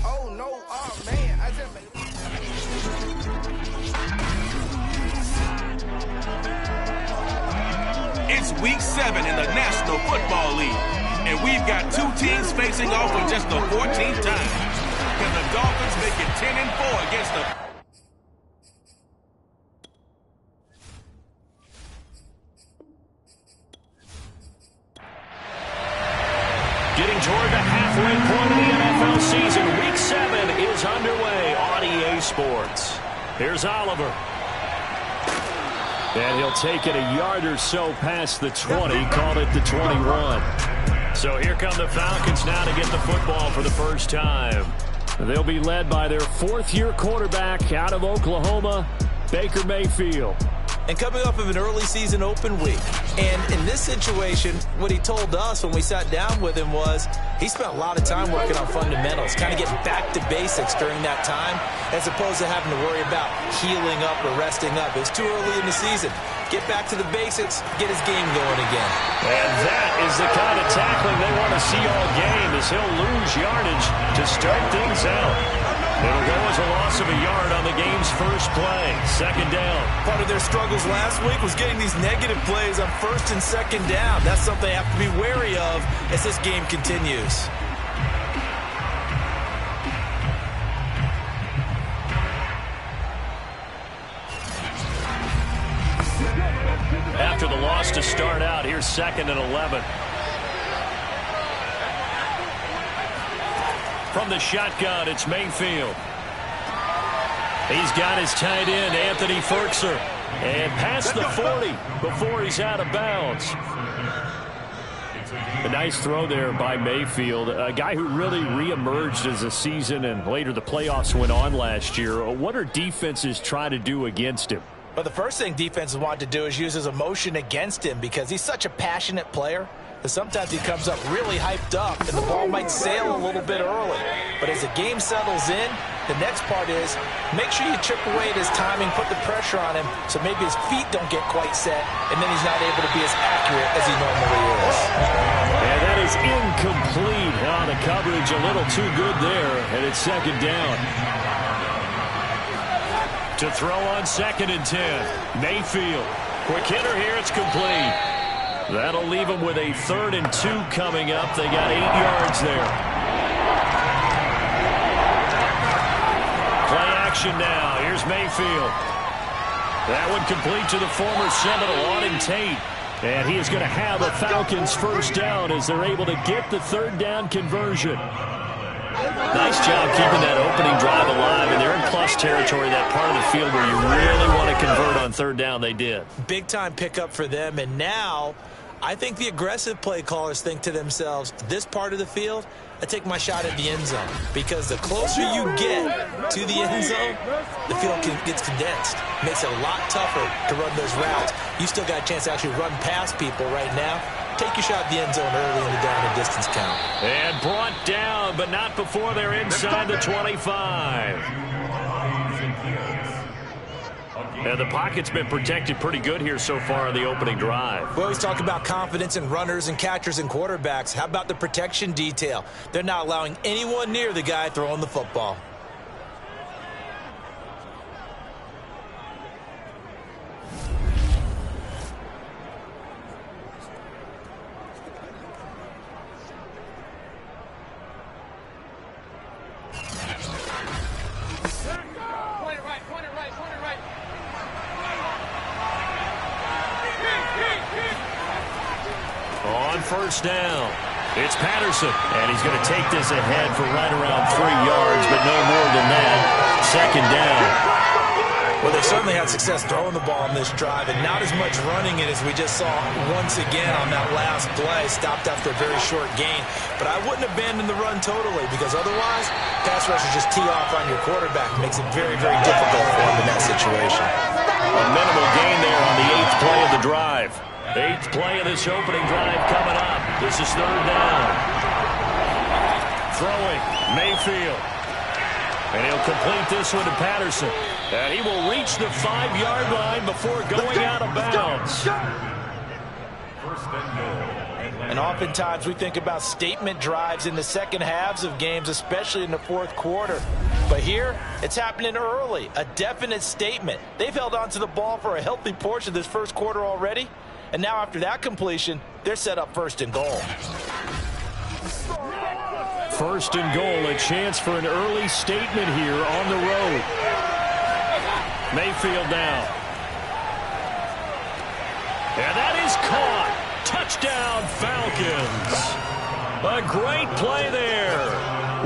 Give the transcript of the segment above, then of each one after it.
Oh, no. Oh, man. I just made It's week 7 in the National Football League, and we've got two teams facing off for just the 14th time. Can the Dolphins make it 10-4 against the... Getting toward the halfway point of the NFL season, Week 7 is underway on EA Sports. Here's Oliver. And he'll take it a yard or so past the 20, called it the 21. So here come the Falcons now to get the football for the first time. They'll be led by their fourth-year quarterback out of Oklahoma, Baker Mayfield. And coming off of an early season open week. And in this situation, what he told us when we sat down with him was he spent a lot of time working on fundamentals, kind of getting back to basics during that time, as opposed to having to worry about healing up or resting up. It was too early in the season. Get back to the basics, get his game going again. And that is the kind of tackling they want to see all game, as he'll lose yardage to start things out. It'll go as a loss of a yard on the game's first play. Second down. Part of their struggles last week was getting these negative plays on first and second down. That's something they have to be wary of as this game continues. After the loss to start out, here's 2nd and 11. From the shotgun, it's Mayfield. He's got his tight end, Anthony Ferkser. And past the 40 before he's out of bounds. A nice throw there by Mayfield, a guy who really reemerged as the season and later the playoffs went on last year. What are defenses trying to do against him? Well, the first thing defenses want to do is use his emotion against him because he's such a passionate player. Sometimes he comes up really hyped up, and the ball might sail a little bit early. But as the game settles in, the next part is make sure you chip away at his timing, put the pressure on him, so maybe his feet don't get quite set, and then he's not able to be as accurate as he normally is. And that is incomplete. The coverage a little too good there, and it's second down. To throw on 2nd and 10. Mayfield. Quick hitter here, it's complete. That'll leave them with a 3rd and 2 coming up. They got 8 yards there. Play action now. Here's Mayfield. That one complete to the former Seminole, Auden Tate. And he is going to have a Falcons first down as they're able to get the 3rd down conversion. Nice job keeping that opening drive alive, and they're in plus territory, that part of the field where you really want to convert on 3rd down. They did. Big-time pickup for them, and now I think the aggressive play callers think to themselves, this part of the field, I take my shot at the end zone, because the closer you get to the end zone, the field gets condensed. Makes it a lot tougher to run those routes. You still got a chance to actually run past people right now. Take your shot at the end zone early in the down and distance count. And brought down, but not before they're inside the 25. And the pocket's been protected pretty good here so far on the opening drive. We always talk about confidence in runners and catchers and quarterbacks. How about the protection detail? They're not allowing anyone near the guy throwing the football. First down. It's Patterson, and he's going to take this ahead for right around 3 yards, but no more than that. Second down. Well, they certainly had success throwing the ball on this drive, and not as much running it as we just saw once again on that last play. Stopped after a very short gain. But I wouldn't abandon the run totally, because otherwise, pass rushers just tee off on your quarterback. It makes it very, very difficult for him in that situation. A minimal gain there on the 8th play of the drive. 8th play of this opening drive coming up. This is 3rd down. Throwing, Mayfield. And he'll complete this one to Patterson. And he will reach the 5-yard line before going out of bounds. First and goal And oftentimes we think about statement drives in the second halves of games, especially in the fourth quarter. But here, it's happening early, a definite statement. They've held on to the ball for a healthy portion of this first quarter already. And now after that completion, they're set up first and goal. First and goal, a chance for an early statement here on the road. Mayfield now. And that is caught. Touchdown, Falcons. A great play there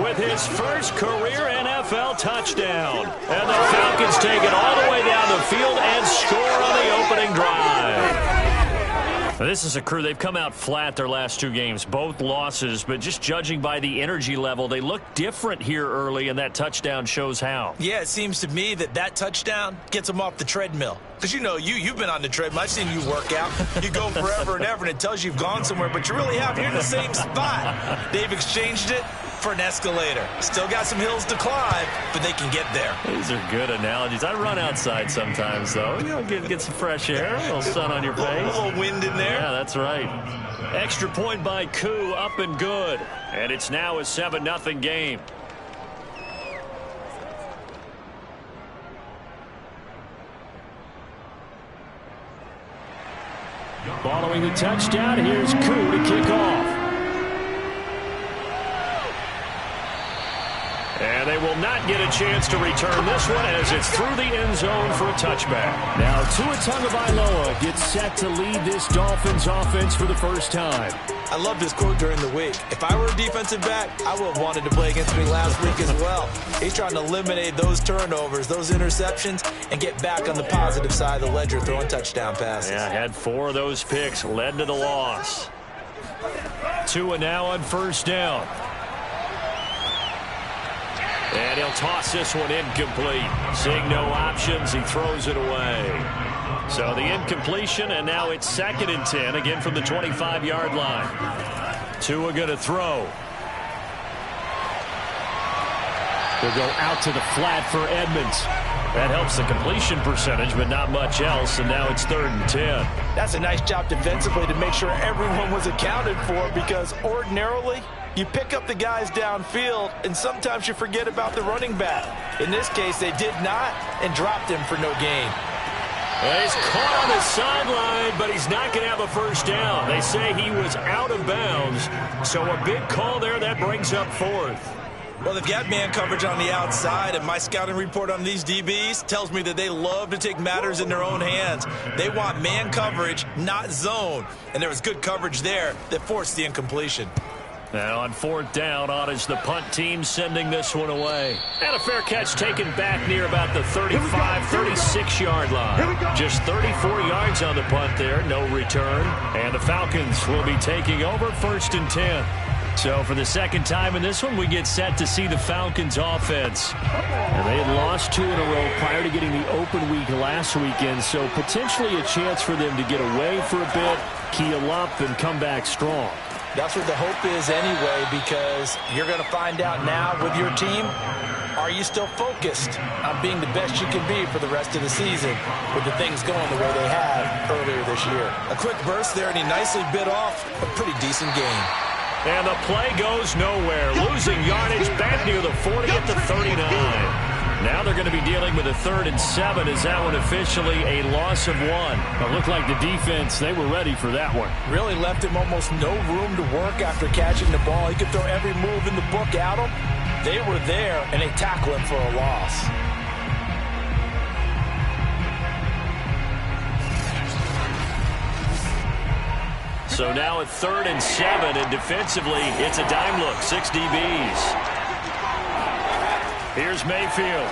with his first career NFL touchdown. And the Falcons take it all the way down the field and score on the opening drive. This is a crew, they've come out flat their last two games, both losses, but just judging by the energy level, they look different here early, and that touchdown shows how. Yeah, it seems to me that touchdown gets them off the treadmill. Because you know, you've been on the treadmill. I've seen you work out. You go forever and ever, and it tells you you've gone somewhere, but you really have. You're in the same spot. They've exchanged it for an escalator. Still got some hills to climb, but they can get there. These are good analogies. I run outside sometimes, though. You know, get some fresh air, a little sun on your face. A little wind in there. Yeah, that's right. Extra point by Koo, up and good. And it's now a 7-0 game. Following the touchdown, here's Koo to kick off. And they will not get a chance to return this one as it's through the end zone for a touchback. Now Tua Tagovailoa gets set to lead this Dolphins offense for the first time. I love this quote during the week. If I were a defensive back, I would have wanted to play against me last week as well. He's trying to eliminate those turnovers, those interceptions, and get back on the positive side of the ledger, throwing touchdown passes. Yeah, had 4 of those picks, led to the loss. Tua now on first down. And he'll toss this one incomplete. Seeing no options, he throws it away. So the incompletion, and now it's 2nd and 10, again from the 25-yard line. Tua going to throw. They'll go out to the flat for Edmonds. That helps the completion percentage, but not much else, and now it's 3rd and 10. That's a nice job defensively to make sure everyone was accounted for, because ordinarily you pick up the guys downfield, and sometimes you forget about the running back. In this case, they did not, and dropped him for no gain. Well, he's caught on the sideline, but he's not going to have a first down. They say he was out of bounds, so a big call there that brings up 4th. Well, they've got man coverage on the outside, and my scouting report on these DBs tells me that they love to take matters in their own hands. They want man coverage, not zone. And there was good coverage there that forced the incompletion. And on 4th down, on is the punt team sending this one away. And a fair catch taken back near about the 35, 36-yard line. Just 34 yards on the punt there, no return. And the Falcons will be taking over 1st and 10. So for the second time in this one, we get set to see the Falcons offense. And they had lost 2 in a row prior to getting the open week last weekend, so potentially a chance for them to get away for a bit, keel up, and come back strong. That's what the hope is anyway, because you're going to find out now with your team, are you still focused on being the best you can be for the rest of the season with the things going the way they have earlier this year? A quick burst there, and he nicely bit off a pretty decent gain. And the play goes nowhere, losing yardage back near the 40 at the 39. Now they're going to be dealing with a 3rd and 7. Is that one officially a loss of 1? It looked like the defense, they were ready for that one. Really left him almost no room to work after catching the ball. He could throw every move in the book at him. They were there, and they tackle him for a loss. So now a 3rd and 7, and defensively, it's a dime look, 6 DBs. Here's Mayfield.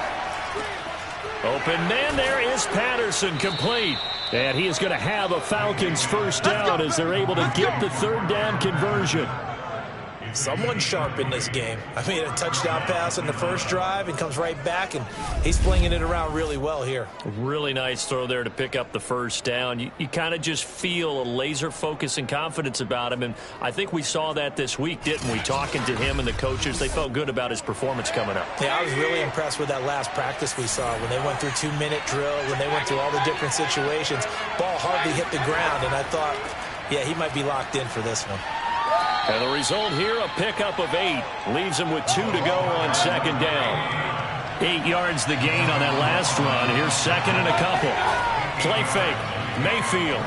Open man, there is Patterson, complete. And he is going to have a Falcons first down as they're able to get the 3rd down conversion. Someone sharp in this game. I mean, a touchdown pass on the first drive and comes right back, and he's flinging it around really well here. Really nice throw there to pick up the first down. You kind of just feel a laser focus and confidence about him, and I think we saw that this week, didn't we? Talking to him and the coaches, they felt good about his performance coming up. Yeah, I was really impressed with that last practice we saw when they went through 2-minute drill, when they went through all the different situations. Ball hardly hit the ground, and I thought, Yeah, he might be locked in for this one. And the result here, a pickup of 8. Leaves him with 2 to go on second down. 8 yards the gain on that last run. Here's second and a couple. Play fake. Mayfield.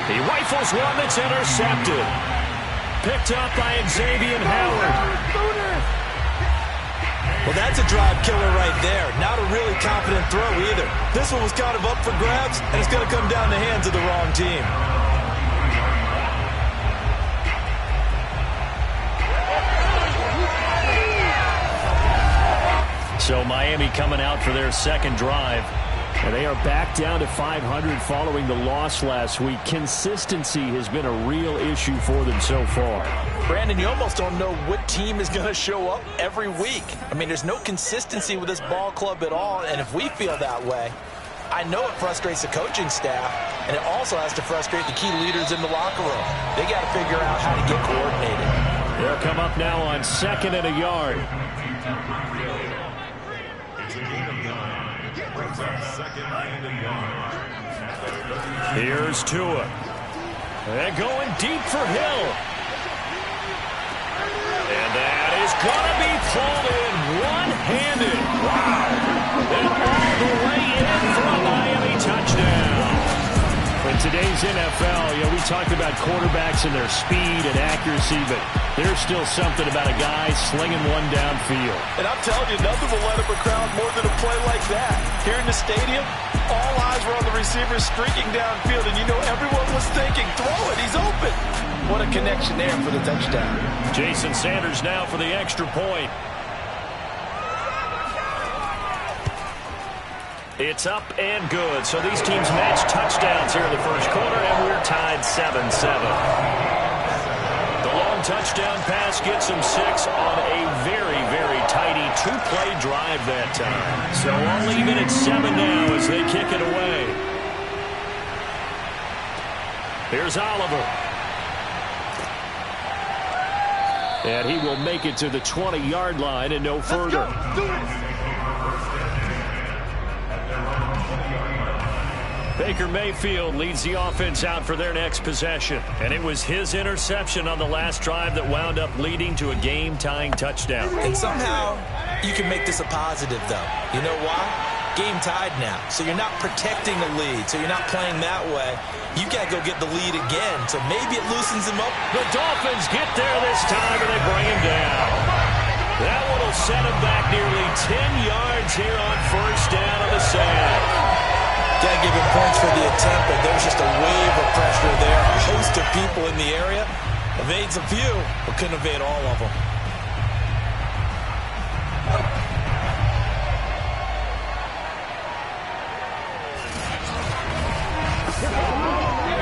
He rifles one that's intercepted. Picked up by Xavier Howard. Well, that's a drive killer right there. Not a really confident throw either. This one was kind of up for grabs, and it's going to come down the hands of the wrong team. So Miami coming out for their second drive. And they are back down to 500 following the loss last week. Consistency has been a real issue for them so far. Brandon, you almost don't know what team is going to show up every week. I mean, there's no consistency with this ball club at all, and if we feel that way, I know it frustrates the coaching staff, and it also has to frustrate the key leaders in the locker room. They got to figure out how to get coordinated. They'll come up now on second and a yard. Here's Tua. And going deep for Hill. And that is going to be pulled in one-handed. Wow. And all the way in for a Miami touchdown. In today's NFL, we talked about quarterbacks and their speed and accuracy, but there's still something about a guy slinging one downfield. And I'm telling you, nothing will let up a crowd more than a play like that. Here in the stadium, all eyes were on the receiver streaking downfield, and you know everyone was thinking, throw it, he's open. What a connection there for the touchdown. Jason Sanders now for the extra point. It's up and good. So these teams match touchdowns here in the first quarter, and we're tied 7-7. The long touchdown pass gets them 6 on a very, very tidy 2-play drive that time. So all even at 7 now as they kick it away. Here's Oliver. And he will make it to the 20-yard line and no further. Baker Mayfield leads the offense out for their next possession. And it was his interception on the last drive that wound up leading to a game-tying touchdown. And somehow you can make this a positive, though. You know why? Game tied now. So you're not protecting the lead. So you're not playing that way. You got to go get the lead again. So maybe it loosens them up. The Dolphins get there this time, and they bring him down. That one will set him back nearly 10 yards here on first down on the sand. Got to give him points for the attempt, but there's just a wave of pressure there. A host of people in the area. Evades a few, but couldn't evade all of them.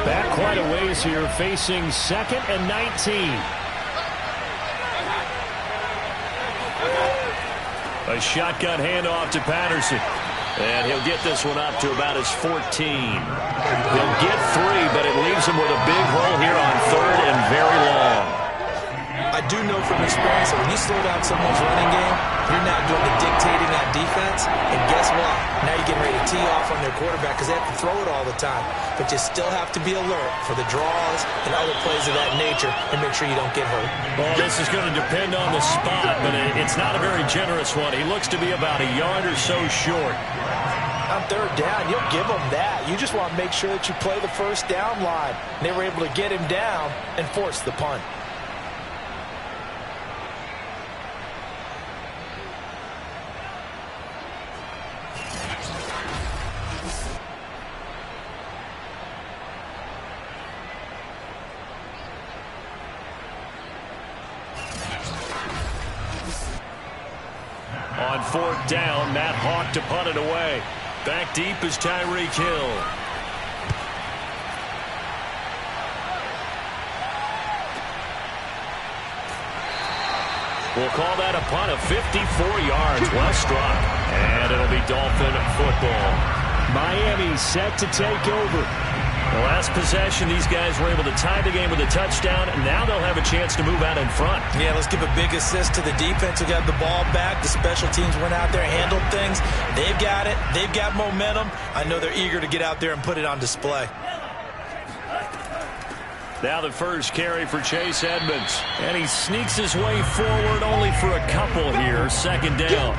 Back quite a ways here, facing second and 19. A shotgun handoff to Patterson. And he'll get this one up to about his 14. He'll get 3, but it leaves him with a big hole here on third and very long. I do know from experience that when you slow down someone's running game, you're now doing the dictating that defense. And guess what? Now you're getting ready to tee off on their quarterback because they have to throw it all the time. But you still have to be alert for the draws and other plays of that nature and make sure you don't get hurt. Well, this is going to depend on the spot, but it's not a very generous one. He looks to be about a yard or so short. On third down, you'll give them that. You just want to make sure that you play the first down line. And they were able to get him down and force the punt. On fourth down, Matt Hawk to punt it away. Back deep is Tyreek Hill. We'll call that a punt of 54 yards. Well struck. And it'll be Dolphin football. Miami set to take over. The last possession, these guys were able to tie the game with a touchdown, and now they'll have a chance to move out in front. Yeah, let's give a big assist to the defense who got the ball back. The special teams went out there, handled things. They've got it. They've got momentum. I know they're eager to get out there and put it on display. Now the first carry for Chase Edmonds. And he sneaks his way forward only for a couple here. Second down.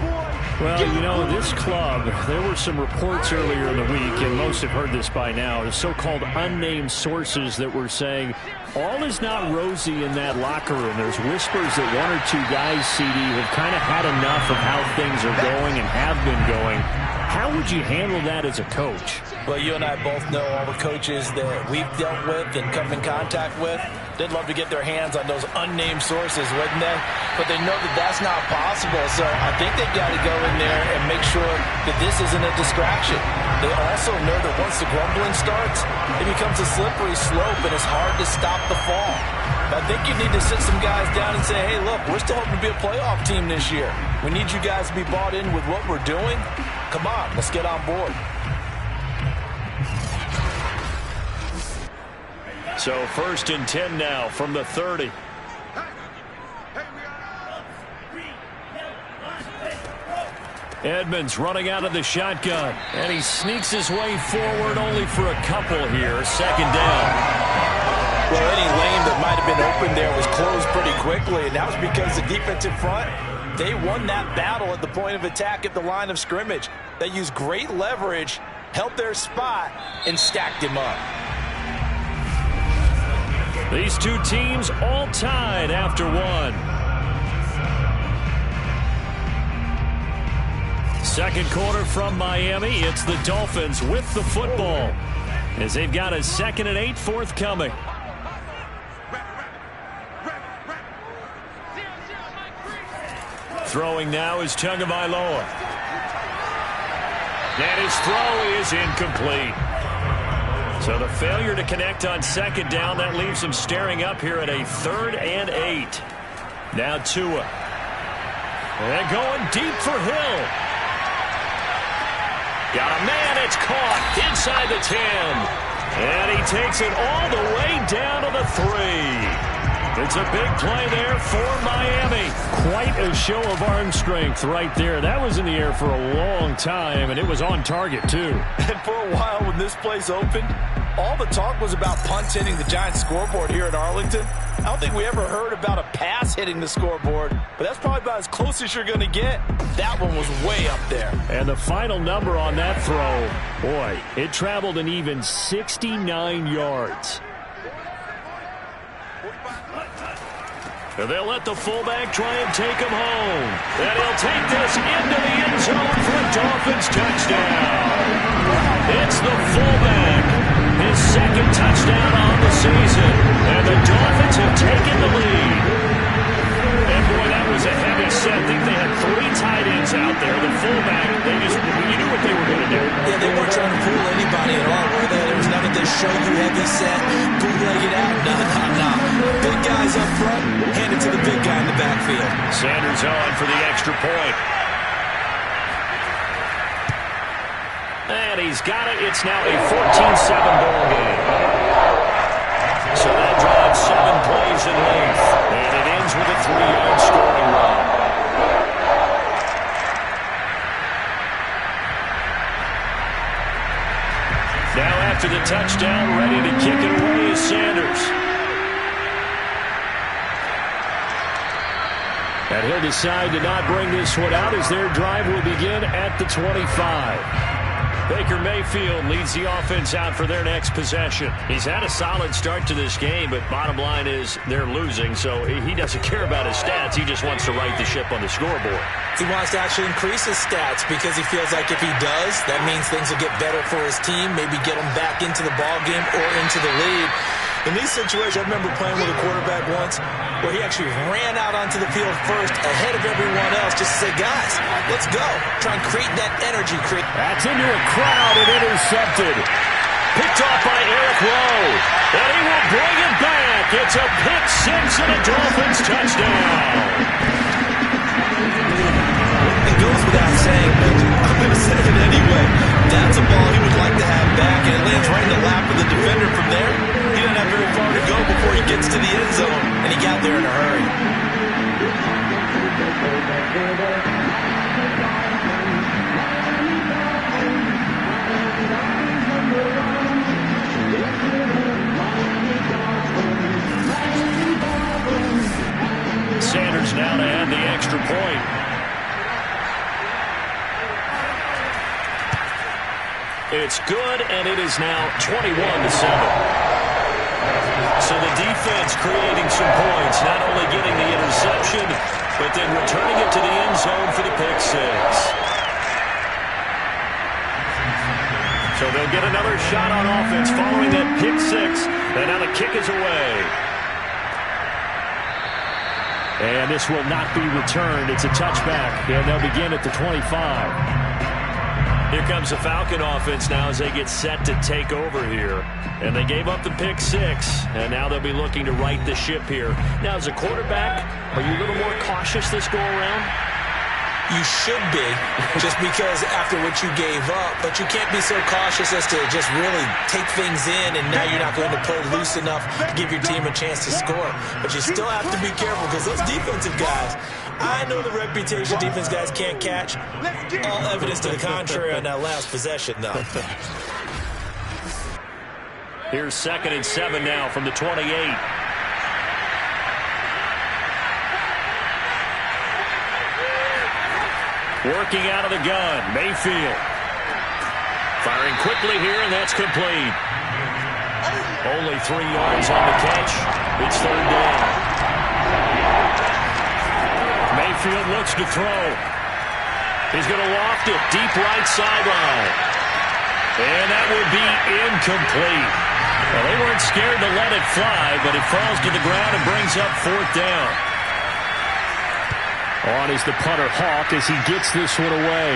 Well, you know, this club, there were some reports earlier in the week, and most have heard this by now, the so-called unnamed sources that were saying all is not rosy in that locker room. There's whispers that one or two guys, CD, have kind of had enough of how things are going and have been going. How would you handle that as a coach? Well, you and I both know all the coaches that we've dealt with and come in contact with. They'd love to get their hands on those unnamed sources, wouldn't they? But they know that that's not possible. So I think they've got to go in there and make sure that this isn't a distraction. They also know that once the grumbling starts, it becomes a slippery slope and it's hard to stop the fall. I think you need to sit some guys down and say, hey, look, we're still hoping to be a playoff team this year. We need you guys to be bought in with what we're doing. Come on, let's get on board. So 1st and 10 now from the 30. Edmonds running out of the shotgun. And he sneaks his way forward only for a couple here. Second down. Well, any lane that might have been open there was closed pretty quickly, and that was because the defensive front, they won that battle at the point of attack at the line of scrimmage. They used great leverage, held their spot, and stacked him up. These two teams all tied after one. Second quarter from Miami. It's the Dolphins with the football as they've got a 2nd and 8 forthcoming. Throwing now is Tagovailoa. And his throw is incomplete. So the failure to connect on 2nd down, that leaves him staring up here at a 3rd and 8. Now Tua. And going deep for Hill. Got a man, it's caught inside the 10. And he takes it all the way down to the 3. It's a big play there for Miami. Quite a show of arm strength right there. That was in the air for a long time, and it was on target, too. And for a while when this place opened, all the talk was about punts hitting the Giants scoreboard here in Arlington. I don't think we ever heard about a pass hitting the scoreboard, but that's probably about as close as you're going to get. That one was way up there. And the final number on that throw, boy, it traveled an even 69 yards. They'll let the fullback try and take him home. And he'll take this into the end zone for a Dolphins touchdown. It's the fullback. His 2nd touchdown on the season. And the Dolphins have taken the lead. And boy, that was a heavy set. I think they had 3 tight ends out there. The fullback, you knew what they were going to do. Yeah, they weren't trying to fool anybody at all, were they? There was none of this show you heavy set, bootleg it out. No. Big guys up front, hand it to the big guy in the backfield. Sanders on for the extra point. And he's got it. It's now a 14-7 ball game. So that drives 7 plays in length. And it ends with a 3-yard scoring run. Now after the touchdown, ready to kick it away is Sanders. And he'll decide to not bring this one out as their drive will begin at the 25. Baker Mayfield leads the offense out for their next possession. He's had a solid start to this game, but bottom line is they're losing, so he doesn't care about his stats. He just wants to right the ship on the scoreboard. He wants to actually increase his stats because he feels like if he does, that means things will get better for his team, maybe get him back into the ball game or into the lead. In these situations, I remember playing with a quarterback once where he actually ran out onto the field first ahead of everyone else just to say, guys, let's go. Try and create that energy. That's into a crowd and intercepted. Picked off by Eric Rowe. And he will bring it back. It's a pick 6 and a Dolphins touchdown. It goes without saying, but I'm going to say it anyway. That's a ball he would like to have back, and it lands right in the lap of the defender from there. He doesn't have very far to go before he gets to the end zone, and he got there in a hurry. yards now to add the extra point. It's good, and it is now 21-7. So the defense creating some points, not only getting the interception, but then returning it to the end zone for the pick six. So they'll get another shot on offense following that pick six, and now the kick is away. And this will not be returned. It's a touchback, and they'll begin at the 25. Here comes the Falcon offense now as they get set to take over here. And they gave up the pick six, and now they'll be looking to right the ship here. Now, as a quarterback, are you a little more cautious this go-around? You should be, just because after what you gave up, but you can't be so cautious as to just really take things in, and now you're not going to play loose enough to give your team a chance to score. But you still have to be careful because those defensive guys, I know the reputation defense guys can't catch. All evidence to the contrary on that last possession, though. Here's 2nd and 7 now from the 28. Working out of the gun, Mayfield. Firing quickly here, and that's complete. Only 3 yards on the catch. It's 3rd down. Mayfield looks to throw. He's going to loft it deep right sideline. And that would be incomplete. Well, they weren't scared to let it fly, but it falls to the ground and brings up 4th down. On is the punter, Hawk, as he gets this one away.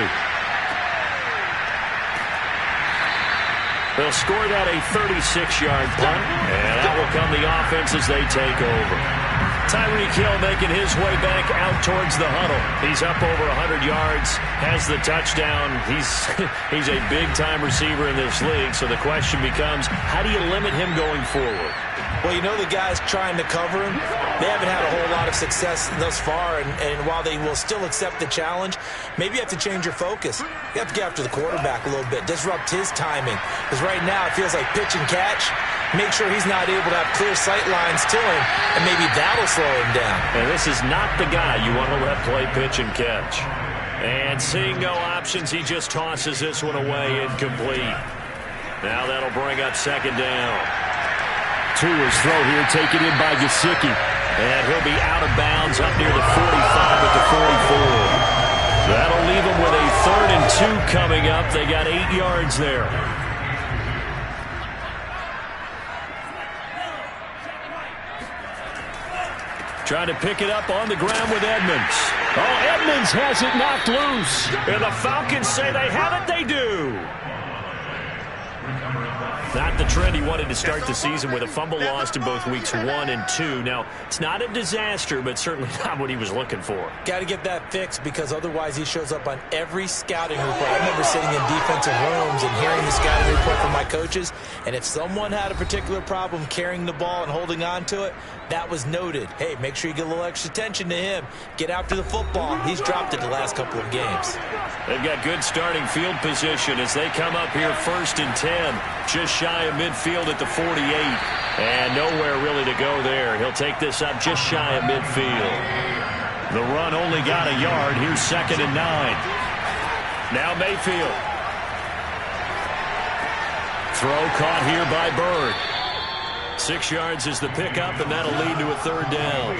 They'll score that a 36-yard punt, and that will come the offense as they take over. Tyreek Hill making his way back out towards the huddle. He's up over 100 yards, has the touchdown. He's a big-time receiver in this league, so the question becomes, how do you limit him going forward? Well, you know the guys trying to cover him, they haven't had a whole lot of success thus far, and while they will still accept the challenge, maybe you have to change your focus. You have to get after the quarterback a little bit, disrupt his timing, because right now it feels like pitch and catch. Make sure he's not able to have clear sight lines to him, and maybe that'll slow him down. And this is not the guy you want to let play pitch and catch. And seeing no options, he just tosses this one away incomplete. Now that'll bring up 2nd down. Tua's throw here taken in by Gesicki. And he'll be out of bounds up near the 45 at the 44. That'll leave them with a 3rd and 2 coming up. They got 8 yards there. Trying to pick it up on the ground with Edmonds. Oh, Edmonds has it knocked loose. And the Falcons say they have it. They do. Not the trend he wanted to start the season with, a fumble lost in both weeks 1 and 2. Now, it's not a disaster, but certainly not what he was looking for. Got to get that fixed because otherwise he shows up on every scouting report. I remember sitting in defensive rooms and hearing the scouting report from my coaches, and if someone had a particular problem carrying the ball and holding on to it, that was noted. Hey, make sure you get a little extra attention to him. Get after the football. He's dropped it the last couple of games. They've got good starting field position as they come up here 1st and 10. Just shy of midfield at the 48. And nowhere really to go there. He'll take this up just shy of midfield. The run only got a yard. Here's 2nd and 9. Now Mayfield. Throw caught here by Bird. 6 yards is the pickup, and that'll lead to a 3rd down.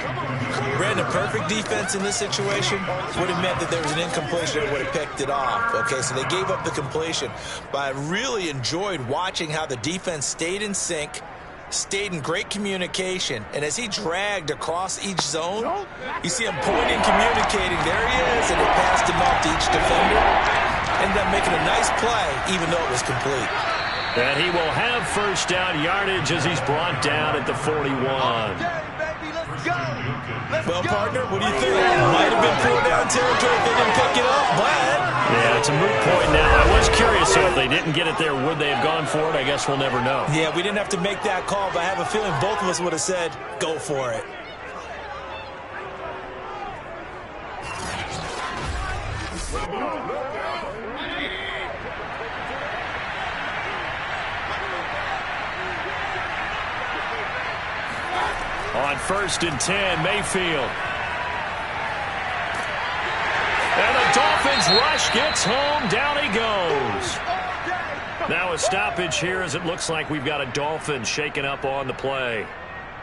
Brandon, perfect defense in this situation would have meant that there was an incompletion that would have picked it off. Okay, so they gave up the completion. But I really enjoyed watching how the defense stayed in sync, stayed in great communication, and as he dragged across each zone, you see him pointing, communicating. There he is, and it passed him off to each defender. Ended up making a nice play, even though it was complete. And he will have 1st down yardage as he's brought down at the 41. Well, partner, what do you think? Might have been thrown down territory if they didn't pick it up, but... Yeah, it's a moot point now. I was curious, so if they didn't get it there, would they have gone for it? I guess we'll never know. Yeah, we didn't have to make that call, but I have a feeling both of us would have said, go for it. On 1st and 10, Mayfield. Dolphins rush gets home. Down he goes. Now a stoppage here as it looks like we've got a Dolphin shaken up on the play.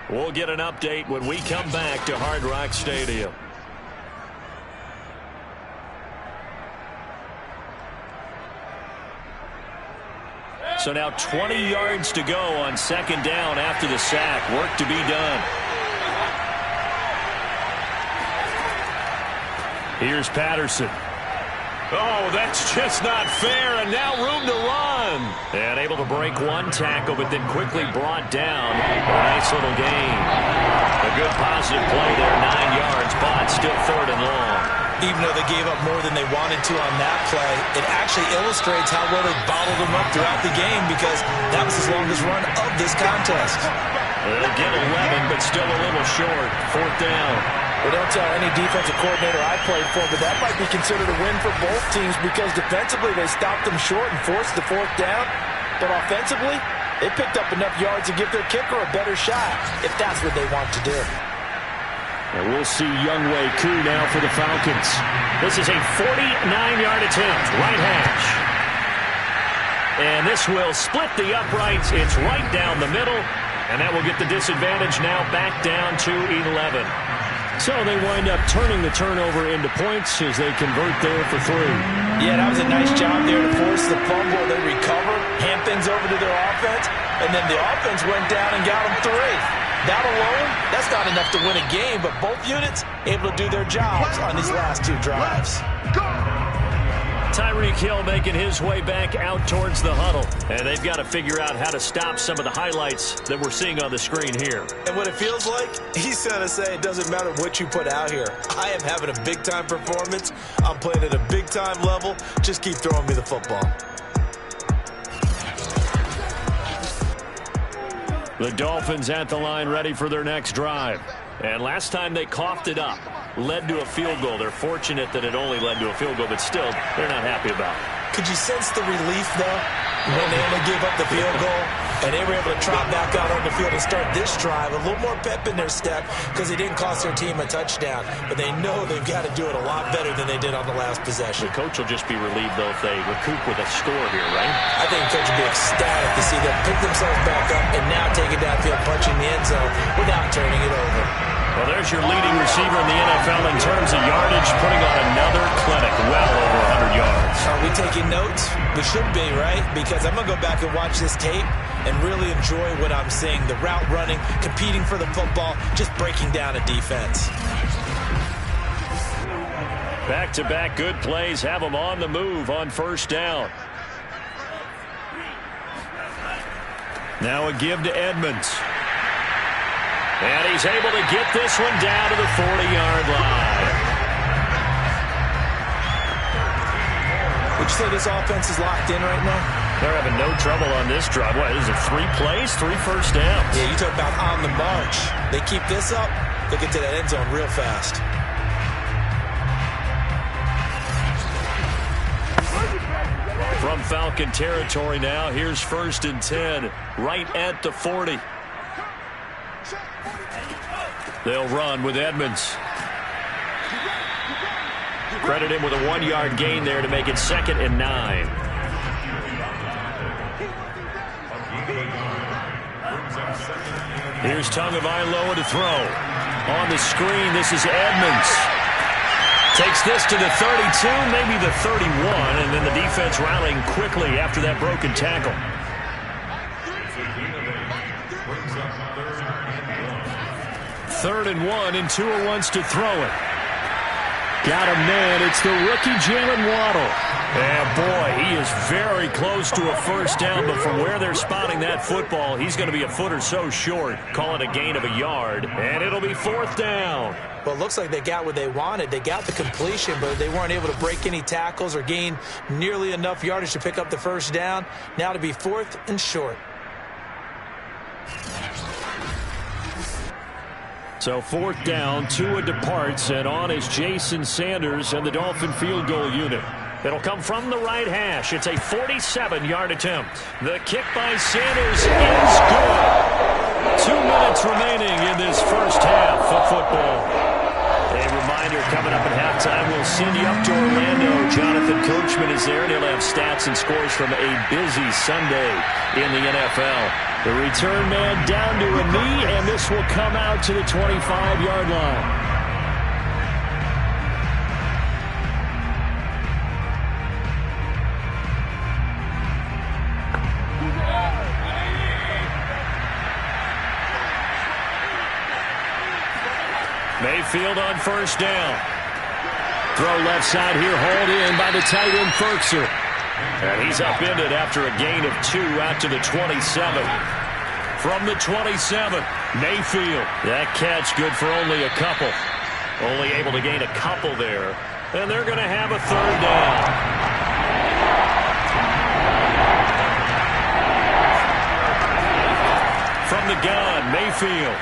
We'll get an update when we come back to Hard Rock Stadium. So now 20 yards to go on second down after the sack. Work to be done. Here's Patterson. Oh, that's just not fair, and now room to run. And able to break one tackle, but then quickly brought down. A nice little gain. A good positive play there, 9 yards, but still third and long. Even though they gave up more than they wanted to on that play, it actually illustrates how well they bottled them up throughout the game because that was his longest run of this contest. They'll get 11, but still a little short. Fourth down. Well, don't tell any defensive coordinator I played for, but that might be considered a win for both teams because defensively they stopped them short and forced the fourth down. But offensively, they picked up enough yards to give their kicker a better shot if that's what they want to do. And we'll see Younghoe Koo now for the Falcons. This is a 49-yard attempt, right hash. And this will split the uprights. It's right down the middle. And that will get the disadvantage now back down to 11. So they wind up turning the turnover into points as they convert there for 3. Yeah, that was a nice job there to force the fumble. They recover, hand things over to their offense, and then the offense went down and got them 3. That alone, that's not enough to win a game, but both units able to do their jobs on these last 2 drives. Tyreek Hill making his way back out towards the huddle. And they've got to figure out how to stop some of the highlights that we're seeing on the screen here. And what it feels like, he's going to say it doesn't matter what you put out here. I am having a big-time performance. I'm playing at a big-time level. Just keep throwing me the football. The Dolphins at the line ready for their next drive. And last time they coughed it up, led to a field goal. They're fortunate that it only led to a field goal, but still, they're not happy about it. Could you sense the relief, though, when they only gave up the field goal and they were able to trot back out on the field and start this drive? A little more pep in their step because it didn't cost their team a touchdown, but they know they've got to do it a lot better than they did on the last possession. The coach will just be relieved, though, if they recoup with a score here, right? I think the coach will be ecstatic to see them pick themselves back up and now take it downfield, punching the end zone without turning it over. Well, there's your leading receiver in the NFL in terms of yardage, putting on another clinic, well over 100 yards. Are we taking notes? We should be, right? Because I'm going to go back and watch this tape and really enjoy what I'm seeing. The route running, competing for the football, just breaking down a defense. Back-to-back good plays have them on the move on first down. Now a give to Edmonds. And he's able to get this one down to the 40-yard line. Would you say this offense is locked in right now? They're having no trouble on this drive. What, is it 3 plays, 3 first downs? Yeah, you talk about on the march. They keep this up, they get to that end zone real fast. From Falcon territory now, here's 1st and 10, right at the 40. They'll run with Edmonds. Credit him with a 1-yard gain there to make it 2nd and 9. Here's Tagovailoa to throw. On the screen, this is Edmonds. Takes this to the 32, maybe the 31, and then the defense rallying quickly after that broken tackle. 3rd and 1, and Tua wants to throw it. Got him, man. It's the rookie Jalen Waddle. And boy, he is very close to a first down, but from where they're spotting that football, he's going to be a foot or so short. Call it a gain of a yard, and it'll be 4th down. Well, it looks like they got what they wanted. They got the completion, but they weren't able to break any tackles or gain nearly enough yardage to pick up the first down. Now to be 4th and short. So 4th down, Tua departs, and on is Jason Sanders and the Dolphin field goal unit. It'll come from the right hash. It's a 47-yard attempt. The kick by Sanders is good. 2 minutes remaining in this first half of football. A reminder coming up at halftime. time, we'll send you up to Orlando. Jonathan Coachman is there, and he'll have stats and scores from a busy Sunday in the NFL. The return man down to a knee, and this will come out to the 25-yard line. Mayfield on first down. Throw left side here, hauled in by the tight end Ferkser. And he's upended after a gain of 2 out to the 27. From the 27, Mayfield. That catch good for only a couple. Only able to gain a couple there. And they're going to have a third down. From the gun, Mayfield.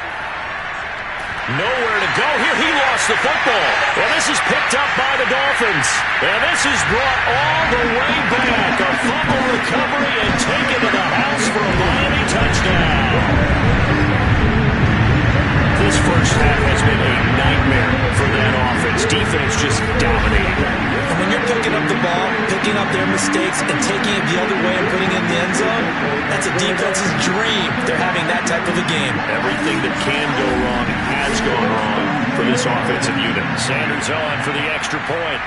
Nowhere to go here. He lost the football. And this is picked up by the Dolphins. And this is brought all the way back. A fumble recovery and taken to the house for a Miami touchdown. This first half has been a nightmare for that offense. Defense just dominating. When you're picking up the ball, picking up their mistakes, and taking it the other way and putting it in the end zone, that's a defense's dream. They're having that type of a game. Everything that can go wrong has gone wrong for this offensive unit. Sanders on for the extra point.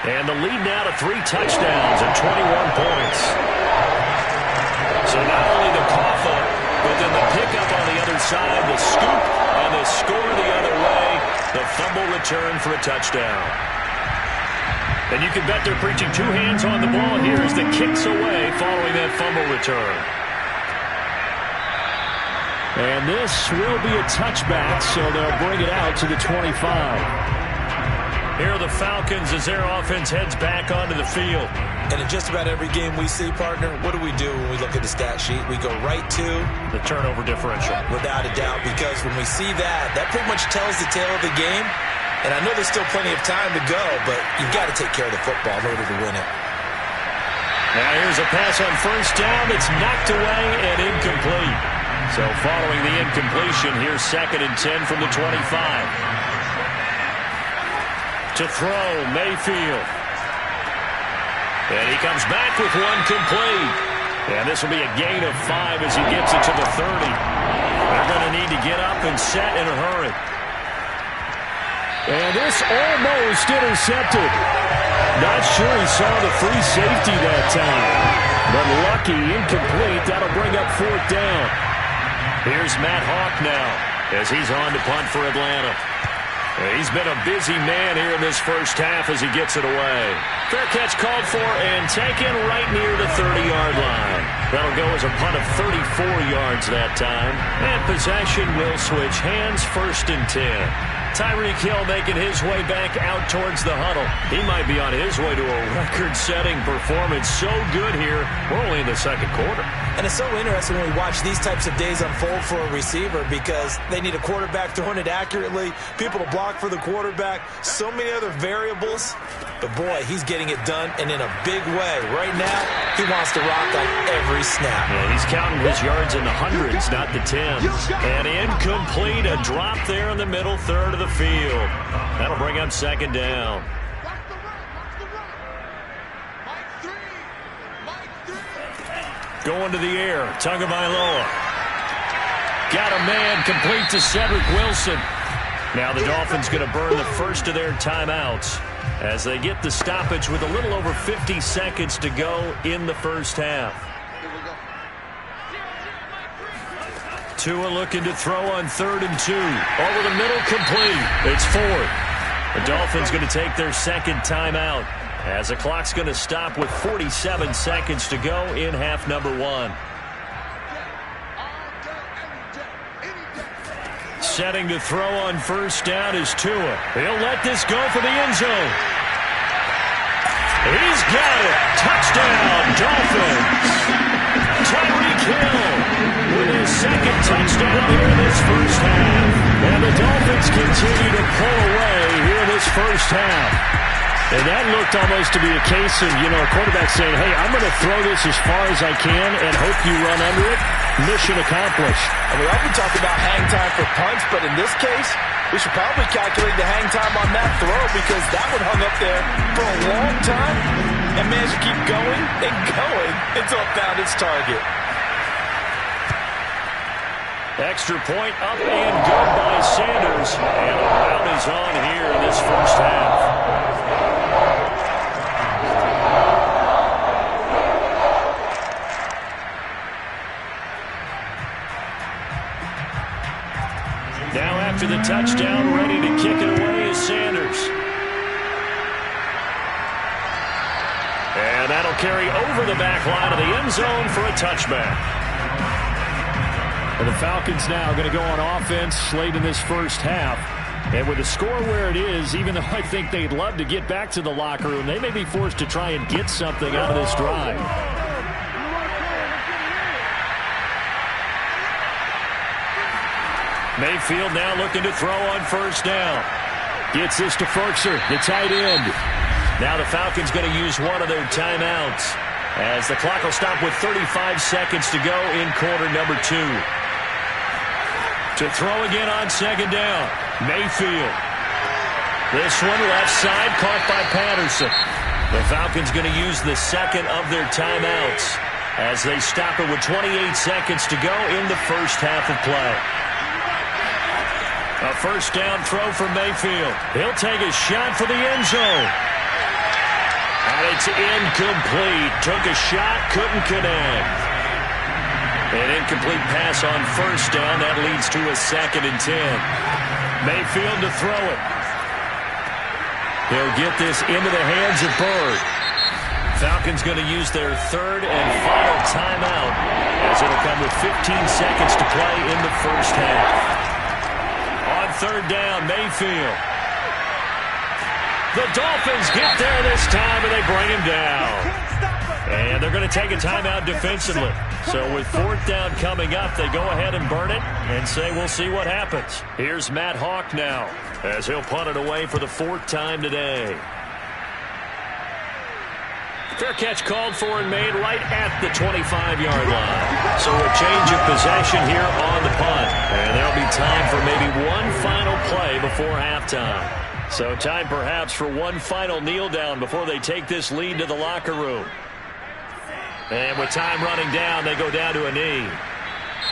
And the lead now to 3 touchdowns and 21 points. So not only the cough up, but then the pickup on the other side, the scoop, and the score the other way, the fumble return for a touchdown. And you can bet they're preaching 2 hands on the ball here as the kick's away following that fumble return. And this will be a touchback, so they'll bring it out to the 25. Here are the Falcons as their offense heads back onto the field. And in just about every game we see, partner, what do we do when we look at the stat sheet? We go right to the turnover differential. Without a doubt, because when we see that, that pretty much tells the tale of the game. And I know there's still plenty of time to go, but you've got to take care of the football in order to win it. Now here's a pass on first down. It's knocked away and incomplete. So following the incompletion, here's 2nd and 10 from the 25. To throw, Mayfield. And he comes back with one complete. And this will be a gain of 5 as he gets it to the 30. They're going to need to get up and set in a hurry. And this almost intercepted. Not sure he saw the free safety that time. But lucky, incomplete. That'll bring up 4th down. Here's Matt Hawk now as he's on to punt for Atlanta. He's been a busy man here in this first half as he gets it away. Fair catch called for and taken right near the 30-yard line. That'll go as a punt of 34 yards that time. And possession will switch hands, 1st and 10. Tyreek Hill making his way back out towards the huddle. He might be on his way to a record-setting performance. So good here. We're only in the 2nd quarter. And it's so interesting when we watch these types of days unfold for a receiver because they need a quarterback throwing it accurately, people to block for the quarterback, so many other variables. But, boy, he's getting it done and in a big way. Right now, he wants to rock on every snap. Yeah, he's counting his yards in the hundreds, not the tens. And incomplete, a drop there in the middle third of the field. That'll bring up 2nd down. Going to the air, Tagovailoa. Got a man complete to Cedric Wilson. Now the Dolphins going to burn the first of their timeouts as they get the stoppage with a little over 50 seconds to go in the first half. Tua looking to throw on 3rd and 2. Over the middle, complete. It's 4th. The Dolphins going to take their 2nd timeout as the clock's going to stop with 47 seconds to go in half number 1. Setting to throw on first down is Tua. He'll let this go for the end zone. He's got it. Touchdown, Dolphins. Tyreek Hill with his 2nd touchdown here in this first half. And the Dolphins continue to pull away here in this first half. And that looked almost to be a case of, a quarterback saying, hey, I'm going to throw this as far as I can and hope you run under it. mission accomplished. And we often talk about hang time for punts, but in this case, we should probably calculate the hang time on that throw because that one hung up there for a long time and managed to keep going and going until it found its target. Extra point up and good by Sanders. And a rout is on here in this first half. Now after the touchdown, ready to kick it away is Sanders. And that'll carry over the back line of the end zone for a touchback. And the Falcons now going to go on offense late in this first half. And with the score where it is, even though I think they'd love to get back to the locker room, they may be forced to try and get something out of this drive. Mayfield now looking to throw on first down. Gets this to Ferkser, the tight end. Now the Falcons going to use one of their timeouts as the clock will stop with 35 seconds to go in quarter number 2. To throw again on second down, Mayfield. This one left side caught by Patterson. The Falcons going to use the second of their timeouts as they stop it with 28 seconds to go in the first half of play. A first down throw for Mayfield. He'll take a shot for the end zone. And it's incomplete. Took a shot, couldn't connect. An incomplete pass on first down. That leads to a 2nd and 10. Mayfield to throw it. He'll get this into the hands of Bird. Falcons going to use their 3rd and final timeout as it'll come with 15 seconds to play in the first half. On 3rd down, Mayfield. The Dolphins get there this time, and they bring him down. And they're going to take a timeout defensively. So with 4th down coming up, they go ahead and burn it and say we'll see what happens. Here's Matt Hawk now as he'll punt it away for the 4th time today. Fair catch called for and made right at the 25-yard line. So a change of possession here on the punt. And there'll be time for maybe one final play before halftime. So time perhaps for one final kneel down before they take this lead to the locker room. And with time running down, they go down to a knee.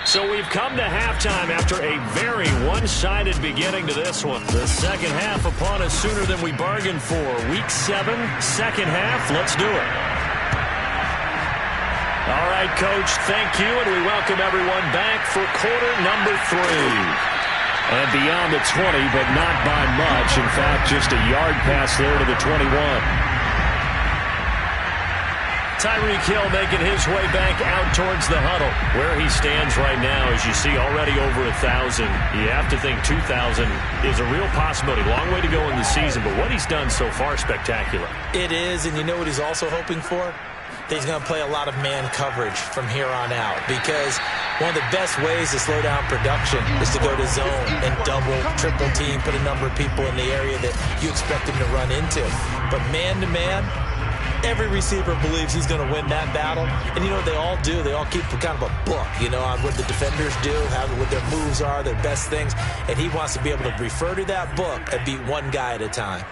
So we've come to halftime after a very one-sided beginning to this one. The second half upon us sooner than we bargained for. Week 7, second half. Let's do it. All right, Coach, thank you, and we welcome everyone back for quarter number 3. And beyond the 20, but not by much. In fact, just a yard pass there to the 21. Tyreek Hill making his way back out towards the huddle. Where he stands right now, as you see, already over 1,000. You have to think 2,000 is a real possibility. Long way to go in the season, but what he's done so far, spectacular. It is, and you know what he's also hoping for? That he's going to play a lot of man coverage from here on out, because one of the best ways to slow down production is to go to zone and double, triple team, put a number of people in the area that you expect him to run into. But man-to-man, every receiver believes he's going to win that battle. And you know what they all do? They all keep kind of a book, you know, on what the defenders do, what their moves are, their best things. And he wants to be able to refer to that book and beat one guy at a time.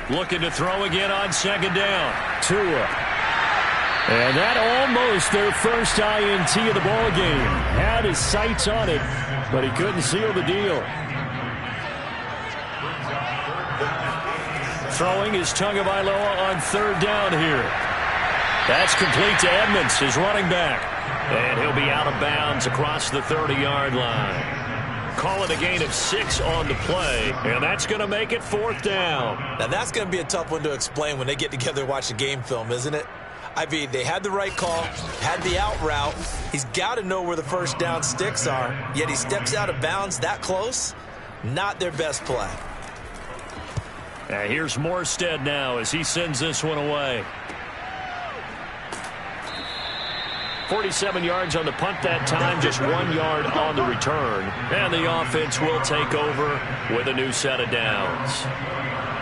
Looking to throw again on second down. Tua. And that almost their first INT of the ball game. Had his sights on it, but he couldn't seal the deal. Throwing is Tagovailoa on 3rd down here. That's complete to Edmonds, his running back. And he'll be out of bounds across the 30-yard line. Call it a gain of 6 on the play, and that's going to make it 4th down. Now, that's going to be a tough one to explain when they get together and watch the game film, isn't it? I mean, they had the right call, had the out route. He's got to know where the first down sticks are, yet he steps out of bounds that close. Not their best play. Here's Morstead now as he sends this one away. 47 yards on the punt that time, just 1 yard on the return. And the offense will take over with a new set of downs.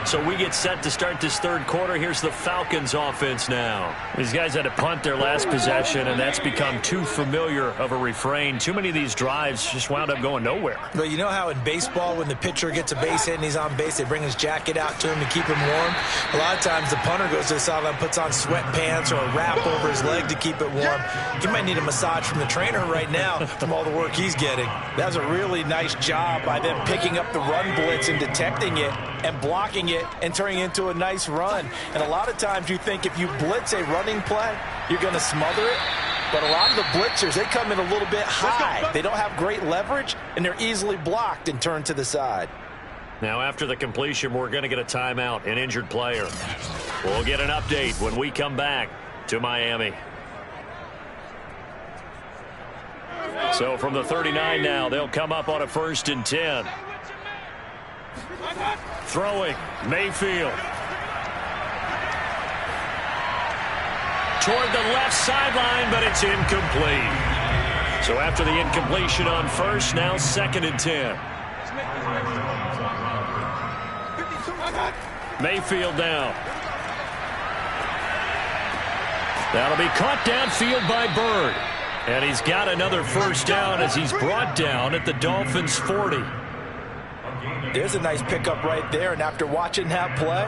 So we get set to start this third quarter. Here's the Falcons offense now. These guys had to punt their last possession, and that's become too familiar of a refrain. Too many of these drives just wound up going nowhere. But you know how in baseball, when the pitcher gets a base hit and he's on base, they bring his jacket out to him to keep him warm? A lot of times the punter goes to the sideline, puts on sweatpants or a wrap over his leg to keep it warm. He might need a massage from the trainer right now from all the work he's getting. That was a really nice job by them picking up the run blitz and detecting it and blocking it and turning it into a nice run. And a lot of times you think if you blitz a running play, you're going to smother it. But a lot of the blitzers, they come in a little bit high. They don't have great leverage, and they're easily blocked and turned to the side. Now, after the completion, we're going to get a timeout, an injured player. We'll get an update when we come back to Miami. So from the 39 now, they'll come up on a 1st and 10. Throwing, Mayfield. Toward the left sideline, but it's incomplete. So after the incompletion on 1st, now 2nd and 10. Mayfield down. That'll be caught downfield by Bird. And he's got another 1st down as he's brought down at the Dolphins' 40. There's a nice pickup right there, and after watching that play,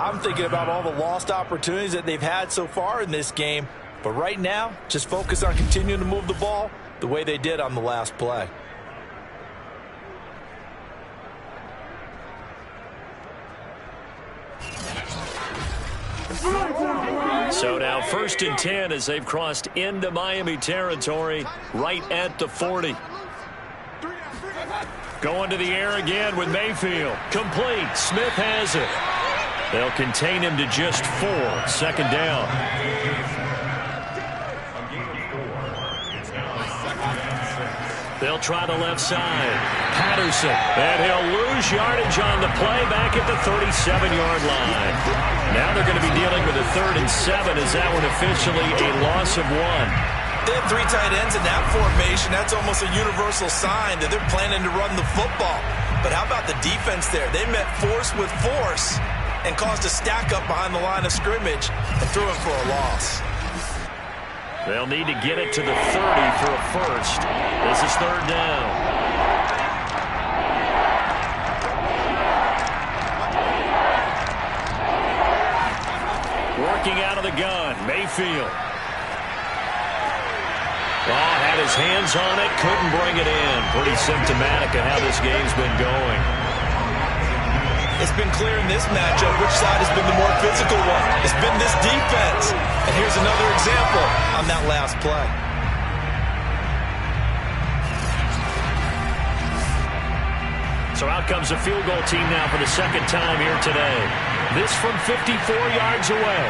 I'm thinking about all the lost opportunities that they've had so far in this game. But right now, just focus on continuing to move the ball the way they did on the last play. So now 1st and 10 as they've crossed into Miami territory right at the 40. Going to the air again with Mayfield. Complete. Smith has it. They'll contain him to just 4. 2nd down. They'll try the left side. Patterson. And he'll lose yardage on the play back at the 37-yard line. Now they're going to be dealing with a 3rd and 7 as that one officially a loss of 1. They have 3 tight ends in that formation. That's almost a universal sign that they're planning to run the football. But how about the defense there? They met force with force and caused a stack up behind the line of scrimmage and threw him for a loss. They'll need to get it to the 30 for a 1st. This is 3rd down. Working out of the gun, Mayfield. Oh, had his hands on it, couldn't bring it in. Pretty symptomatic of how this game's been going. It's been clear in this matchup which side has been the more physical one. It's been this defense. And here's another example on that last play. So out comes a field goal team now for the 2nd time here today. This from 54 yards away.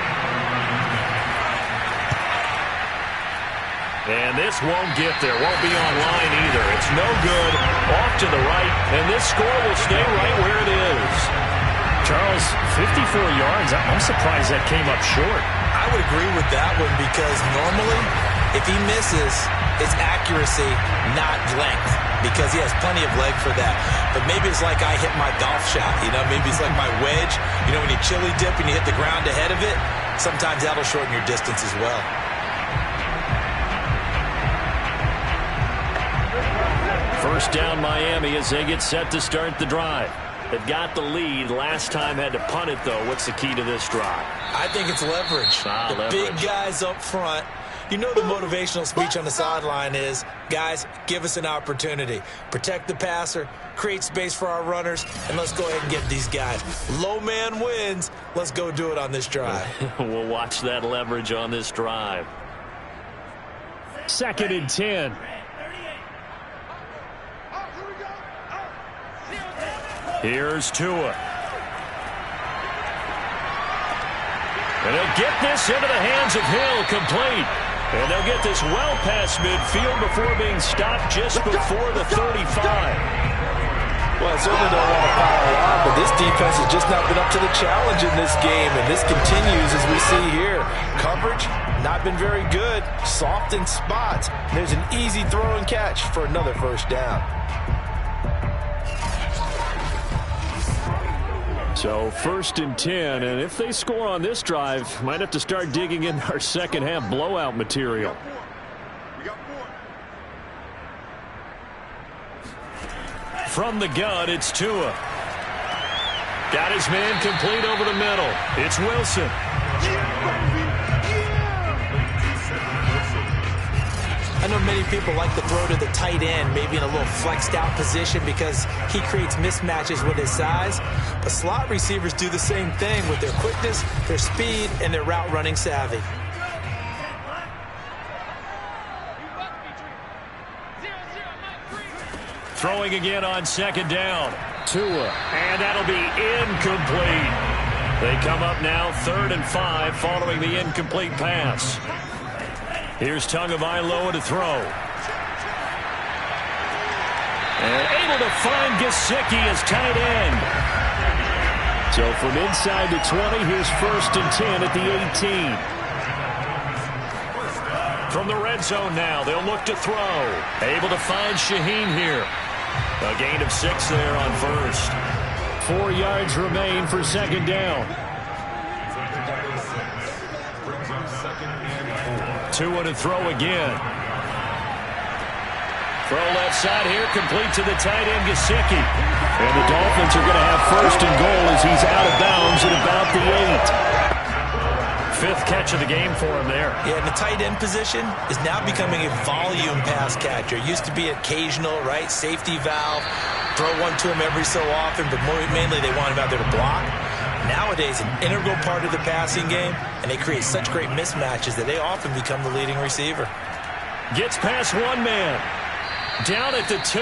And this won't get there. Won't be online either. It's no good. Off to the right. And this score will stay right where it is. Charles, 54 yards. I'm surprised that came up short. I would agree with that one because normally if he misses, it's accuracy, not length, because he has plenty of leg for that. But maybe it's like I hit my golf shot. You know, maybe it's like my wedge. You know, when you chili dip and you hit the ground ahead of it, sometimes that'll shorten your distance as well. First down Miami as they get set to start the drive. They've got the lead. Last time had to punt it, though. What's the key to this drive? I think it's leverage. The big guys up front. You know the motivational speech on the sideline is, guys, give us an opportunity. Protect the passer, create space for our runners, and let's go ahead and get these guys. Low man wins. Let's go do it on this drive. We'll watch that leverage on this drive. 2nd and 10. Here's Tua. And he'll get this into the hands of Hill, complete. And they'll get this well past midfield before being stopped just before the 35. Well, I certainly don't want to pile on, but this defense has just not been up to the challenge in this game, and this continues as we see here. Coverage, not been very good. Soft in spots. There's an easy throw and catch for another 1st down. So 1st and 10, and if they score on this drive, might have to start digging in our second half blowout material. From the gun, it's Tua. Got his man complete over the middle. It's Wilson. I know many people like to throw to the tight end, maybe in a little flexed out position because he creates mismatches with his size. But slot receivers do the same thing with their quickness, their speed, and their route running savvy. Throwing again on 2nd down. Tua, and that'll be incomplete. They come up now 3rd and 5 following the incomplete pass. Here's Tagovailoa to throw. And able to find Gesicki as tight end. So from inside the 20, here's 1st and 10 at the 18. From the red zone now, they'll look to throw. Able to find Shaheen here. A gain of 6 there on 1st. 4 yards remain for 2nd down. Tua to throw again. Throw left side here, complete to the tight end, Gesicki. And the Dolphins are going to have 1st and goal as he's out of bounds at about the 8. 5th catch of the game for him there. Yeah, and the tight end position is now becoming a volume pass catcher. It used to be occasional, right? Safety valve. Throw one to him every so often, but mainly they want him out there to block. Nowadays, an integral part of the passing game, and they create such great mismatches that they often become the leading receiver. Gets past one man. Down at the 2.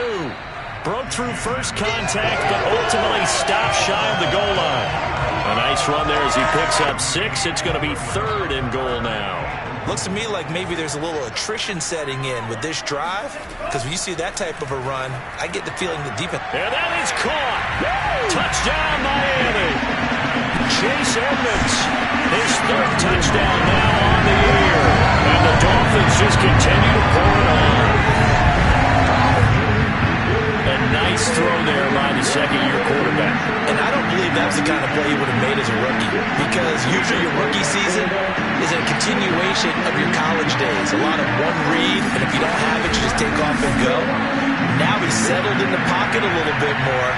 Broke through first contact, but ultimately stopped shy of the goal line. A nice run there as he picks up 6. It's going to be 3rd and goal now. Looks to me like maybe there's a little attrition setting in with this drive, because when you see that type of a run, I get the feeling the defense. And that is caught. Touchdown, Miami. Chase Edmonds, his 3rd touchdown now on the year. And the Dolphins just continue to pour it on. A nice throw there by the 2nd-year quarterback. And I don't believe that was the kind of play he would have made as a rookie, because usually your rookie season is a continuation of your college days. A lot of one read, and if you don't have it, you just take off and go. Now he's settled in the pocket a little bit more,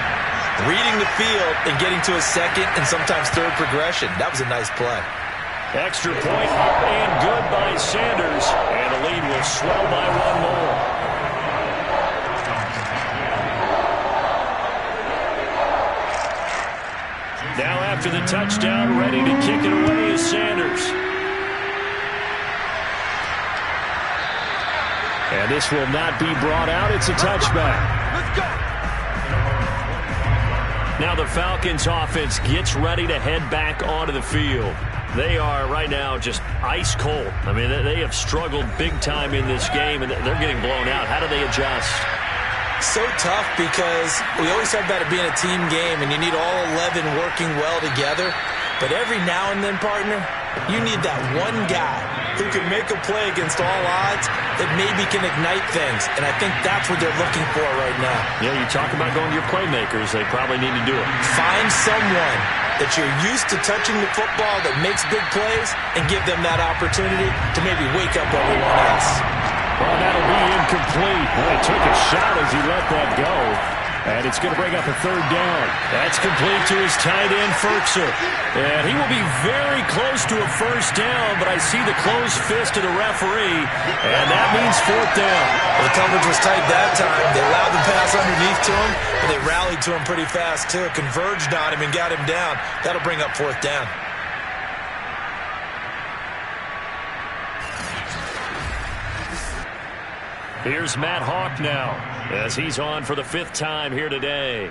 reading the field and getting to his 2nd and sometimes 3rd progression. That was a nice play. Extra point and good by Sanders, and the lead will swell by 1 more. Now after the touchdown, ready to kick it away is Sanders. And this will not be brought out. It's a touchback. Let's go. Now the Falcons offense gets ready to head back onto the field. They are right now just ice cold. I mean, they have struggled big time in this game, and they're getting blown out. How do they adjust? So tough, because we always talk about it being a team game and you need all 11 working well together. But every now and then, partner, you need that one guy who can make a play against all odds that maybe can ignite things. And I think that's what they're looking for right now. Yeah, you talk about going to your playmakers. They probably need to do it. Find someone that you're used to touching the football that makes big plays and give them that opportunity to maybe wake up everyone else. Well, that'll be incomplete. Well, he took a shot as he let that go. And it's going to bring up a 3rd down. That's complete to his tight end, Ferkser. And he will be very close to a 1st down, but I see the closed fist of the referee, and that means 4th down. Well, the coverage was tight that time. They allowed the pass underneath to him, but they rallied to him pretty fast, too. Converged on him and got him down. That'll bring up 4th down. Here's Matt Hawk now, as he's on for the 5th time here today.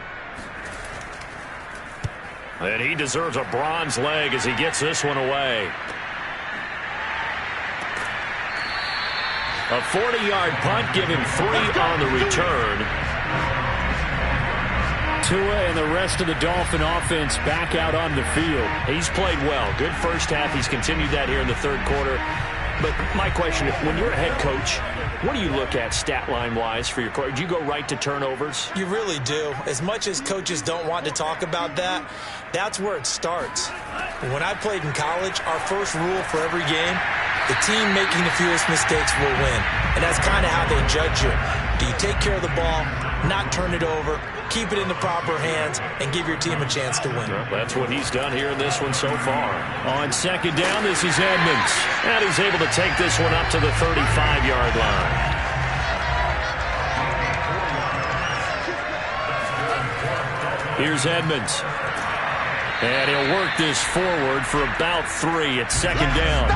And he deserves a bronze leg as he gets this one away. A 40-yard punt, give him 3 on the return. Tua and the rest of the Dolphin offense back out on the field. He's played well. Good first half. He's continued that here in the 3rd quarter. But my question, when you're a head coach, What do you look at stat line-wise for your quarterback? Do you go right to turnovers? You really do. As much as coaches don't want to talk about that, that's where it starts. When I played in college, our first rule for every game, the team making the fewest mistakes will win. And that's kind of how they judge you. Do you take care of the ball, not turn it over, keep it in the proper hands, and give your team a chance to win? Well, that's what he's done here in this one so far. On second down, this is Edmonds. And he's able to take this one up to the 35-yard line. Here's Edmonds. And he'll work this forward for about 3 at second down.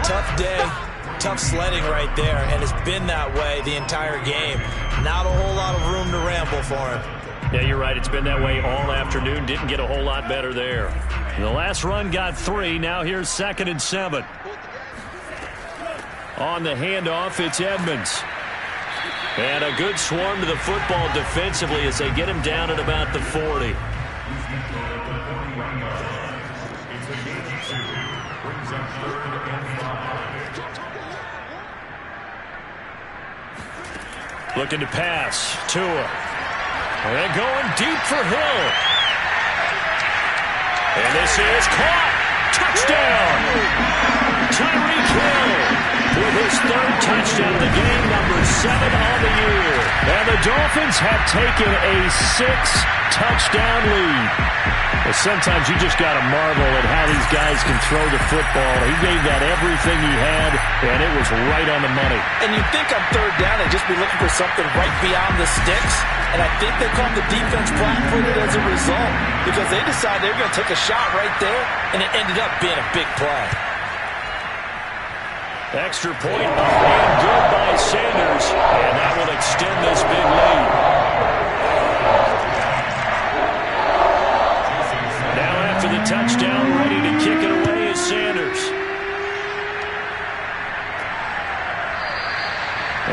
Tough day, tough sledding right there, and it's been that way the entire game. Not a whole lot of room to ramble for him. Yeah, you're right. It's been that way all afternoon. Didn't get a whole lot better there. And the last run got 3. Now here's 2nd and 7. On the handoff, it's Edmonds. And a good swarm to the football defensively as they get him down at about the 40. Looking to pass. Tua. And they're going deep for Hill. And this is caught. Touchdown. Tyreek Hill with his 3rd touchdown of the game, number 7 on the year. And the Dolphins have taken a 6-touchdown lead. Well, sometimes you just got to marvel at how these guys can throw the football. He gave that everything he had, and it was right on the money. And you'd think on 3rd down they'd just be looking for something right beyond the sticks. And I think they called the defense flat-footed as a result because they decided they were going to take a shot right there, and it ended up being a big play. Extra point up and good by Sanders, and that will extend this big lead. Now after the touchdown, ready to kick it away is Sanders.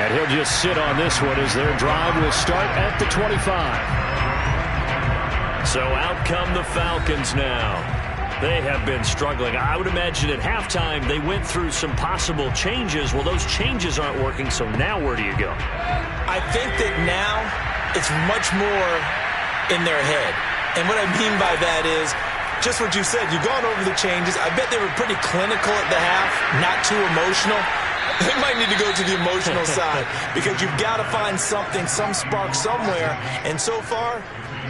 And he'll just sit on this one as their drive will start at the 25. So out come the Falcons now. They have been struggling. I would imagine at halftime they went through some possible changes. Well, those changes aren't working, so now where do you go? I think that now it's much more in their head. And what I mean by that is just what you said. You've gone over the changes. I bet they were pretty clinical at the half, not too emotional. They might need to go to the emotional side because you've got to find something, some spark somewhere. And so far,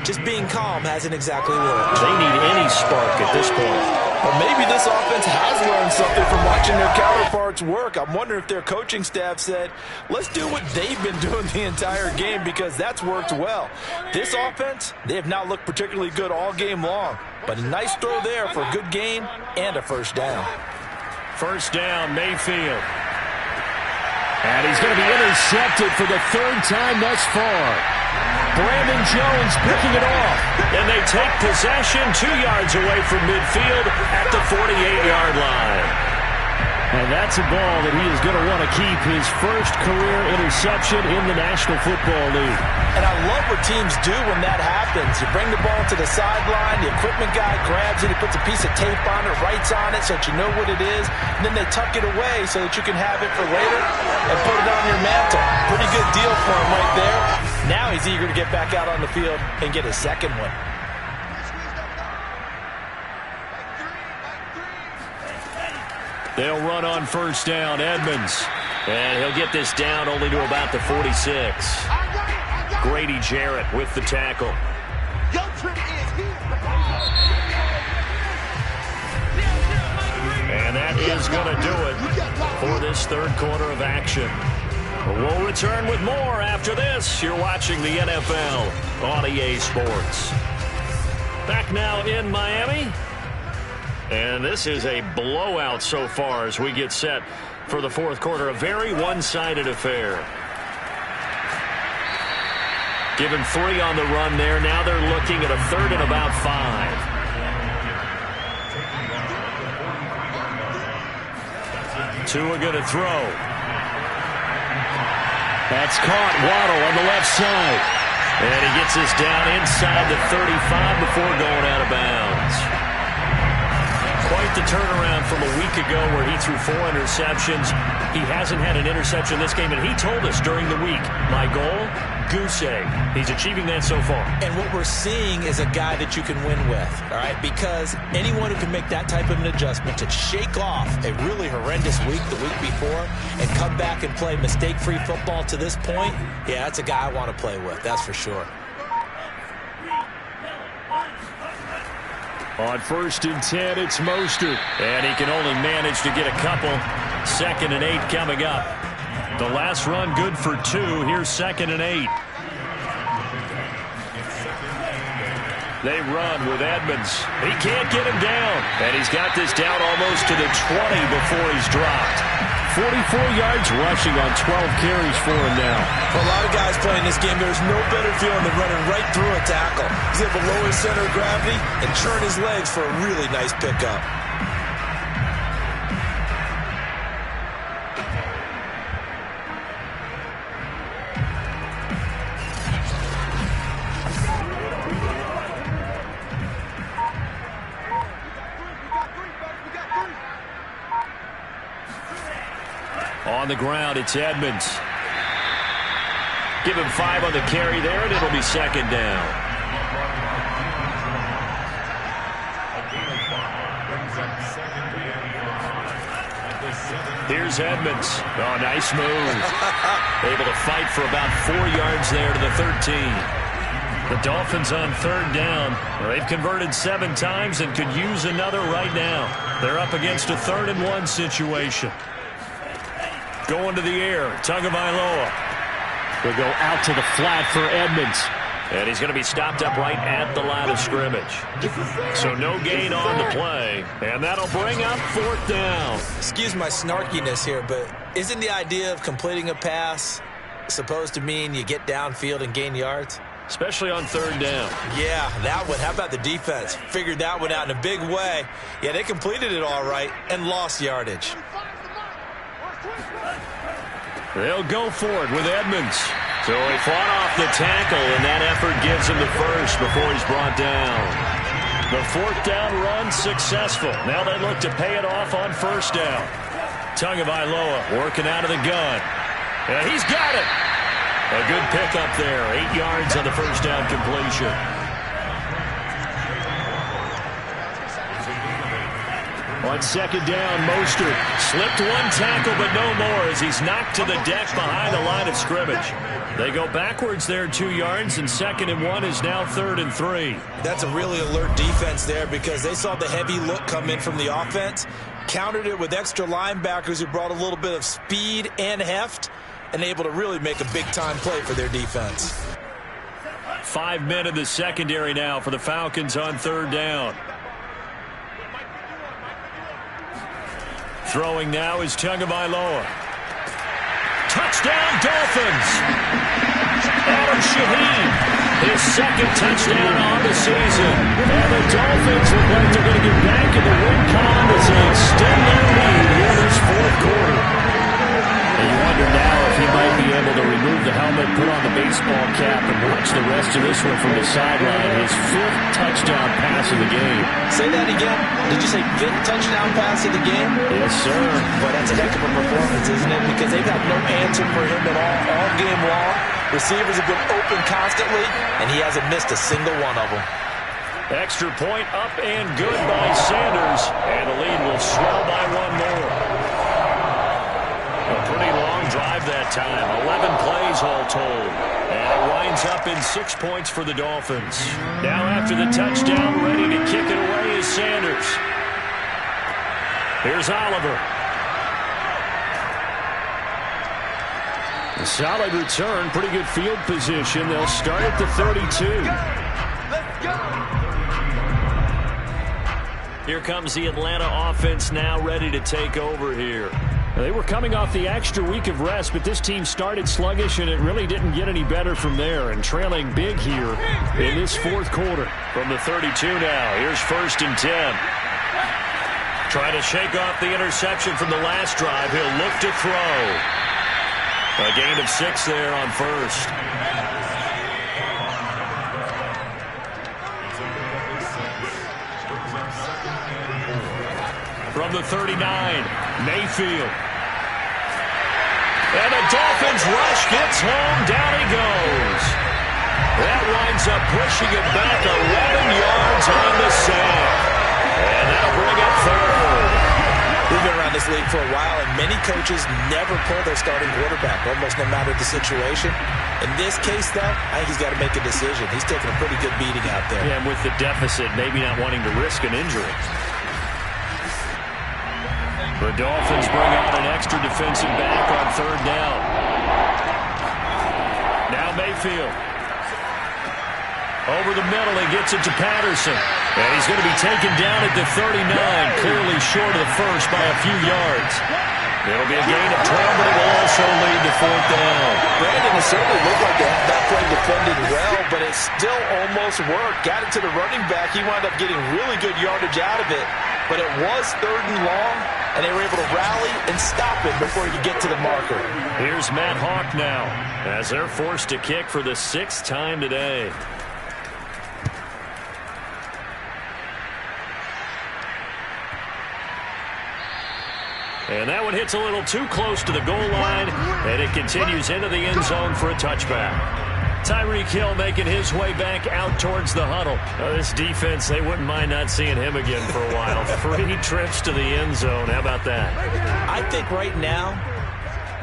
just being calm hasn't exactly worked. They need any spark at this point. Well, maybe this offense has learned something from watching their counterparts work. I'm wondering if their coaching staff said, let's do what they've been doing the entire game because that's worked well. This offense, they have not looked particularly good all game long. But a nice throw there for a good gain and a 1st down. 1st down, Mayfield. And he's going to be intercepted for the 3rd time thus far. Brandon Jones picking it off. And they take possession 2 yards away from midfield at the 48-yard line. And that's a ball that he is going to want to keep, his first career interception in the National Football League. And I love what teams do when that happens. You bring the ball to the sideline, the equipment guy grabs it, he puts a piece of tape on it, writes on it so that you know what it is, and then they tuck it away so that you can have it for later and put it on your mantle. Pretty good deal for him right there. Now he's eager to get back out on the field and get his 2nd one. They'll run on 1st down, Edmonds. And he'll get this down only to about the 46. Grady Jarrett with the tackle. And that is going to do it for this 3rd quarter of action. We'll return with more after this. You're watching the NFL on EA Sports. Back now in Miami. And this is a blowout so far as we get set for the 4th quarter. A very one-sided affair. Given 3 on the run there. Now they're looking at a 3rd and about 5. Tua going to throw. That's caught. Waddle on the left side. And he gets this down inside the 35 before going out of bounds. Quite the turnaround from a week ago where he threw 4 interceptions. He hasn't had an interception this game, and he told us during the week, my goal, goose egg. He's achieving that so far. And what we're seeing is a guy that you can win with, all right? Because anyone who can make that type of an adjustment to shake off a really horrendous week the week before and come back and play mistake-free football to this point, yeah, that's a guy I want to play with, that's for sure. On 1st and 10, it's Mostert. And he can only manage to get a couple. 2nd and 8 coming up. The last run good for 2. Here's 2nd and 8. They run with Edmonds. He can't get him down. And he's got this down almost to the 20 before he's dropped. 44 yards rushing on 12 carries for him now. For a lot of guys playing this game, there's no better feeling than running right through a tackle. He's able to lower his center of gravity and churn his legs for a really nice pickup. On the ground, it's Edmonds. Give him 5 on the carry there, and it'll be 2nd down. Here's Edmonds. Oh, nice move. Able to fight for about 4 yards there to the 13. The Dolphins on 3rd down. They've converted 7 times and could use another right now. They're up against a 3rd and 1 situation. Going to the air, Tagovailoa. Will go out to the flat for Edmonds. And he's going to be stopped up right at the line of scrimmage. So no gain on the play. And that'll bring up 4th down. Excuse my snarkiness here, but isn't the idea of completing a pass supposed to mean you get downfield and gain yards? Especially on 3rd down. Yeah, that one. How about the defense? Figured that one out in a big way. Yeah, they completed it all right and lost yardage. They'll go for it with Edmonds. So he fought off the tackle, and that effort gives him the first before he's brought down. The 4th down run successful. Now they look to pay it off on 1st down. Tagovailoa working out of the gun. And he's got it. A good pickup there. 8 yards on the 1st down completion. On 2nd down, Mostert slipped 1 tackle, but no more as he's knocked to the deck behind the line of scrimmage. They go backwards there 2 yards, and 2nd and 1 is now 3rd and 3. That's a really alert defense there because they saw the heavy look come in from the offense, countered it with extra linebackers who brought a little bit of speed and heft, and able to really make a big-time play for their defense. 5 men in the secondary now for the Falcons on 3rd down. Throwing now is Tagovailoa. Touchdown, Dolphins! Adam Shaheen, his 2nd touchdown on the season. And the Dolphins look like they're going to get back in the win column as they extend their lead here in this 4th quarter. And you wonder now if he might be able to remove the helmet, put on the baseball cap, and watch the rest of this one from the sideline. His 5th touchdown pass of the game. Say that again. Did you say 5th touchdown pass of the game? Yes, sir. But that's a heck of a performance, isn't it? Because they've had no answer for him at all game long. Receivers have been open constantly, and he hasn't missed a single one of them. Extra point up and good by Sanders, and the lead will swell by 1 more. A pretty long drive that time, 11 plays all told. And it winds up in 6 points for the Dolphins. Now after the touchdown, ready to kick it away is Sanders. Here's Oliver. A solid return, pretty good field position. They'll start at the 32. Let's go. Here comes the Atlanta offense now ready to take over here. They were coming off the extra week of rest, but this team started sluggish, and it really didn't get any better from there, and trailing big here in this 4th quarter. From the 32 now, here's 1st and 10. Trying to shake off the interception from the last drive. He'll look to throw. A gain of 6 there on 1st. the 39. Mayfield. And the Dolphins rush gets home. Down he goes. That winds up pushing it back 11 yards on the sack. And that'll bring up third. We've been around this league for a while, and many coaches never pull their starting quarterback, almost no matter the situation. In this case, though, I think he's got to make a decision. He's taking a pretty good beating out there. Yeah, and with the deficit, maybe not wanting to risk an injury. The Dolphins bring out an extra defensive back on third down. Now Mayfield. Over the middle, he gets it to Patterson. And he's going to be taken down at the 39, clearly short of the first by a few yards. It'll be a gain of 12, but it will also lead to fourth down. Brandon, it certainly looked like they had that play defended well, but it still almost worked. Got it to the running back. He wound up getting really good yardage out of it. But it was 3rd and long, and they were able to rally and stop it before he could get to the marker. Here's Matt Hawk now, as they're forced to kick for the 6th time today. And that one hits a little too close to the goal line, and it continues into the end zone for a touchback. Tyreek Hill making his way back out towards the huddle. This defense, they wouldn't mind not seeing him again for a while. 3 trips to the end zone. How about that? I think right now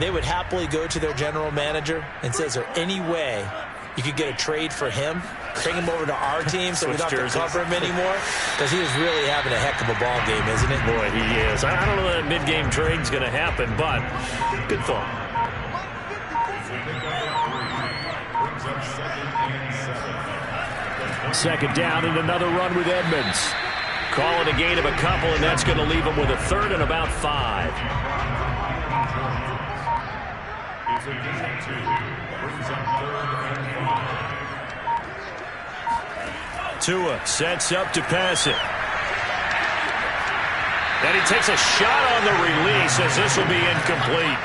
they would happily go to their general manager and say, is there any way you could get a trade for him? Bring him over to our team so we don't have to cover him anymore? Because he is really having a heck of a ball game, isn't it? Boy, he is. I don't know that mid-game trade's going to happen, but good thought. Second down and another run with Edmonds. Call it a gain of a couple, and that's going to leave him with a 3rd and about 5. Tua sets up to pass it. And he takes a shot on the release as this will be incomplete.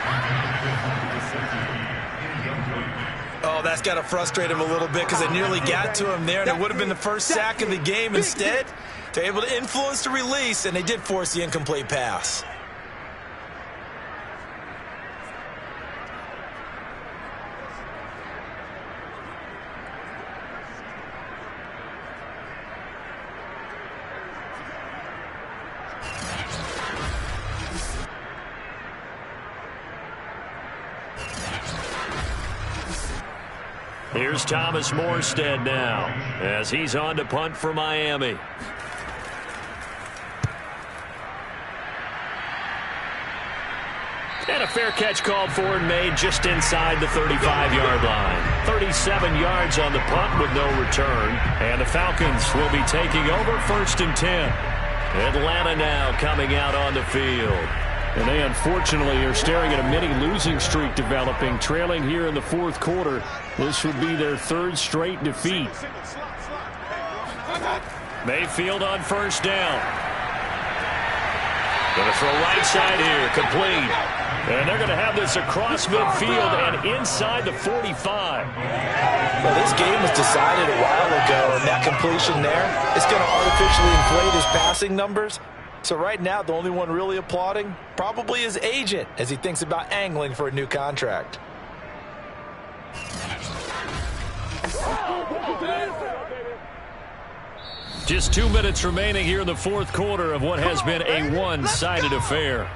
Oh, that's got to frustrate him a little bit because they nearly got to him there, and it would have been the first sack of the game. Instead, they're able to influence the release, and they did force the incomplete pass. Here's Thomas Morstead now, as he's on to punt for Miami. And a fair catch called for and made just inside the 35-yard line. 37 yards on the punt with no return. And the Falcons will be taking over 1st and 10. Atlanta now coming out on the field. And they unfortunately are staring at a mini losing streak developing, trailing here in the 4th quarter. This would be their 3rd straight defeat. Mayfield on 1st down. Going to throw right side here, complete. And they're going to have this across midfield and inside the 45. Well, this game was decided a while ago, and that completion there is going to artificially inflate his passing numbers. So right now, the only one really applauding probably his agent as he thinks about angling for a new contract. Just 2 minutes remaining here in the 4th quarter of what has been a one-sided affair.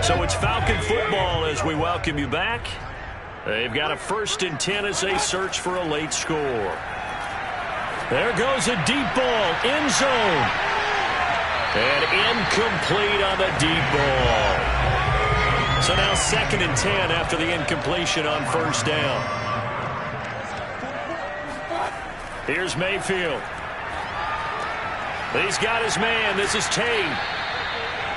So it's Falcon football as we welcome you back. They've got a 1st and 10 as they search for a late score. There goes a deep ball, end zone. And incomplete on the deep ball. So now 2nd and 10 after the incompletion on 1st down. Here's Mayfield. He's got his man. This is Tate.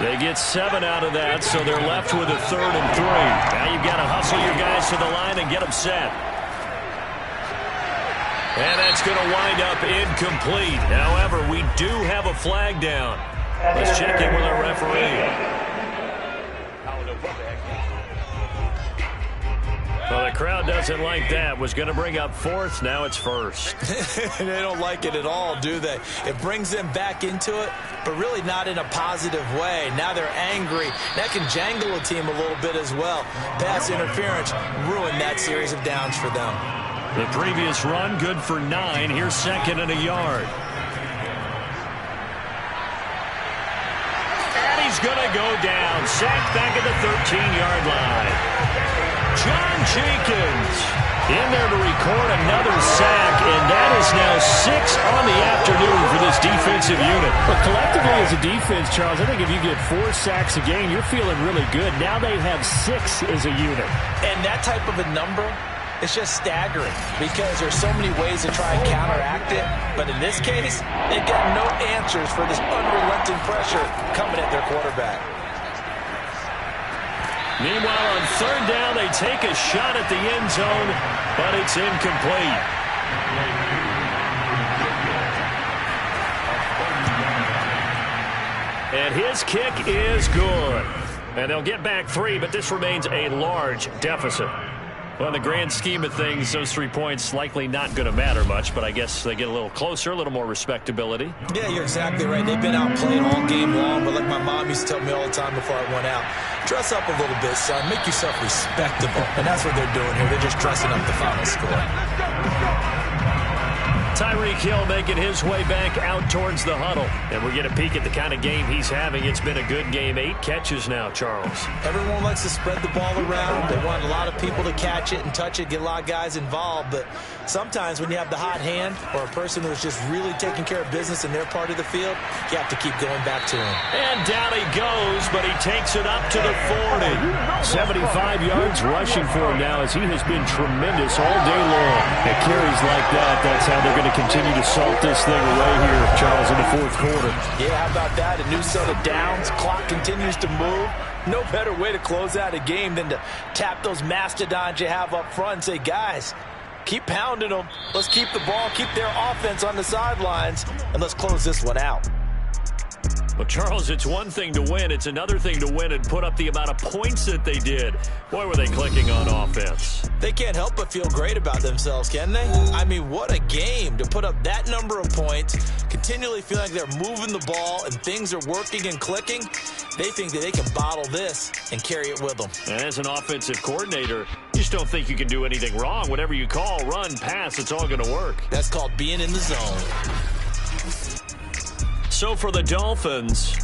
They get 7 out of that, so they're left with a 3rd and 3. Now you've got to hustle your guys to the line and get them set. And that's going to wind up incomplete. However, we do have a flag down. Let's check in with our referee. Well, the crowd doesn't like that. Was going to bring up fourth. Now it's first. They don't like it at all, do they? It brings them back into it, but really not in a positive way. Now they're angry. That can jangle a team a little bit as well. Pass interference ruined that series of downs for them. The previous run, good for 9. Here's second and a yard. And he's going to go down. Sacked back at the 13-yard line. John Jenkins in there to record another sack, and that is now 6 on the afternoon for this defensive unit. But collectively as a defense, Charles, I think if you get 4 sacks a game, you're feeling really good. Now they have 6 as a unit. And that type of a number, it's just staggering because there's so many ways to try and counteract it. But in this case, they've got no answers for this unrelenting pressure coming at their quarterback. Meanwhile, on third down, they take a shot at the end zone, but it's incomplete. And his kick is good. And they'll get back 3, but this remains a large deficit. Well, in the grand scheme of things, those 3 points likely not going to matter much, but I guess they get a little closer, a little more respectability. Yeah, you're exactly right. They've been outplayed all game long, but like my mom used to tell me all the time before I went out, dress up a little bit, son. Make yourself respectable. And that's what they're doing here. They're just dressing up the final score. Tyreek Hill making his way back out towards the huddle. And we get a peek at the kind of game he's having. It's been a good game. 8 catches now, Charles. Everyone likes to spread the ball around. They want a lot of people to catch it and touch it, get a lot of guys involved. But sometimes when you have the hot hand or a person who's just really taking care of business in their part of the field, you have to keep going back to him. And down he goes, but he takes it up to the 40. 75 yards rushing for him now as he has been tremendous all day long. At carries like that, that's how they're going to continue to salt this thing away here, Charles, in the fourth quarter. Yeah, how about that? A new set of downs. Clock continues to move. No better way to close out a game than to tap those mastodons you have up front and say, guys, keep pounding them. Let's keep the ball, keep their offense on the sidelines, and let's close this one out. Well, Charles, it's one thing to win. It's another thing to win and put up the amount of points that they did. Boy, were they clicking on offense. They can't help but feel great about themselves, can they? I mean, what a game to put up that number of points, continually feel like they're moving the ball and things are working and clicking. They think that they can bottle this and carry it with them. And as an offensive coordinator, you just don't think you can do anything wrong. Whatever you call, run, pass, it's all going to work. That's called being in the zone. So for the Dolphins,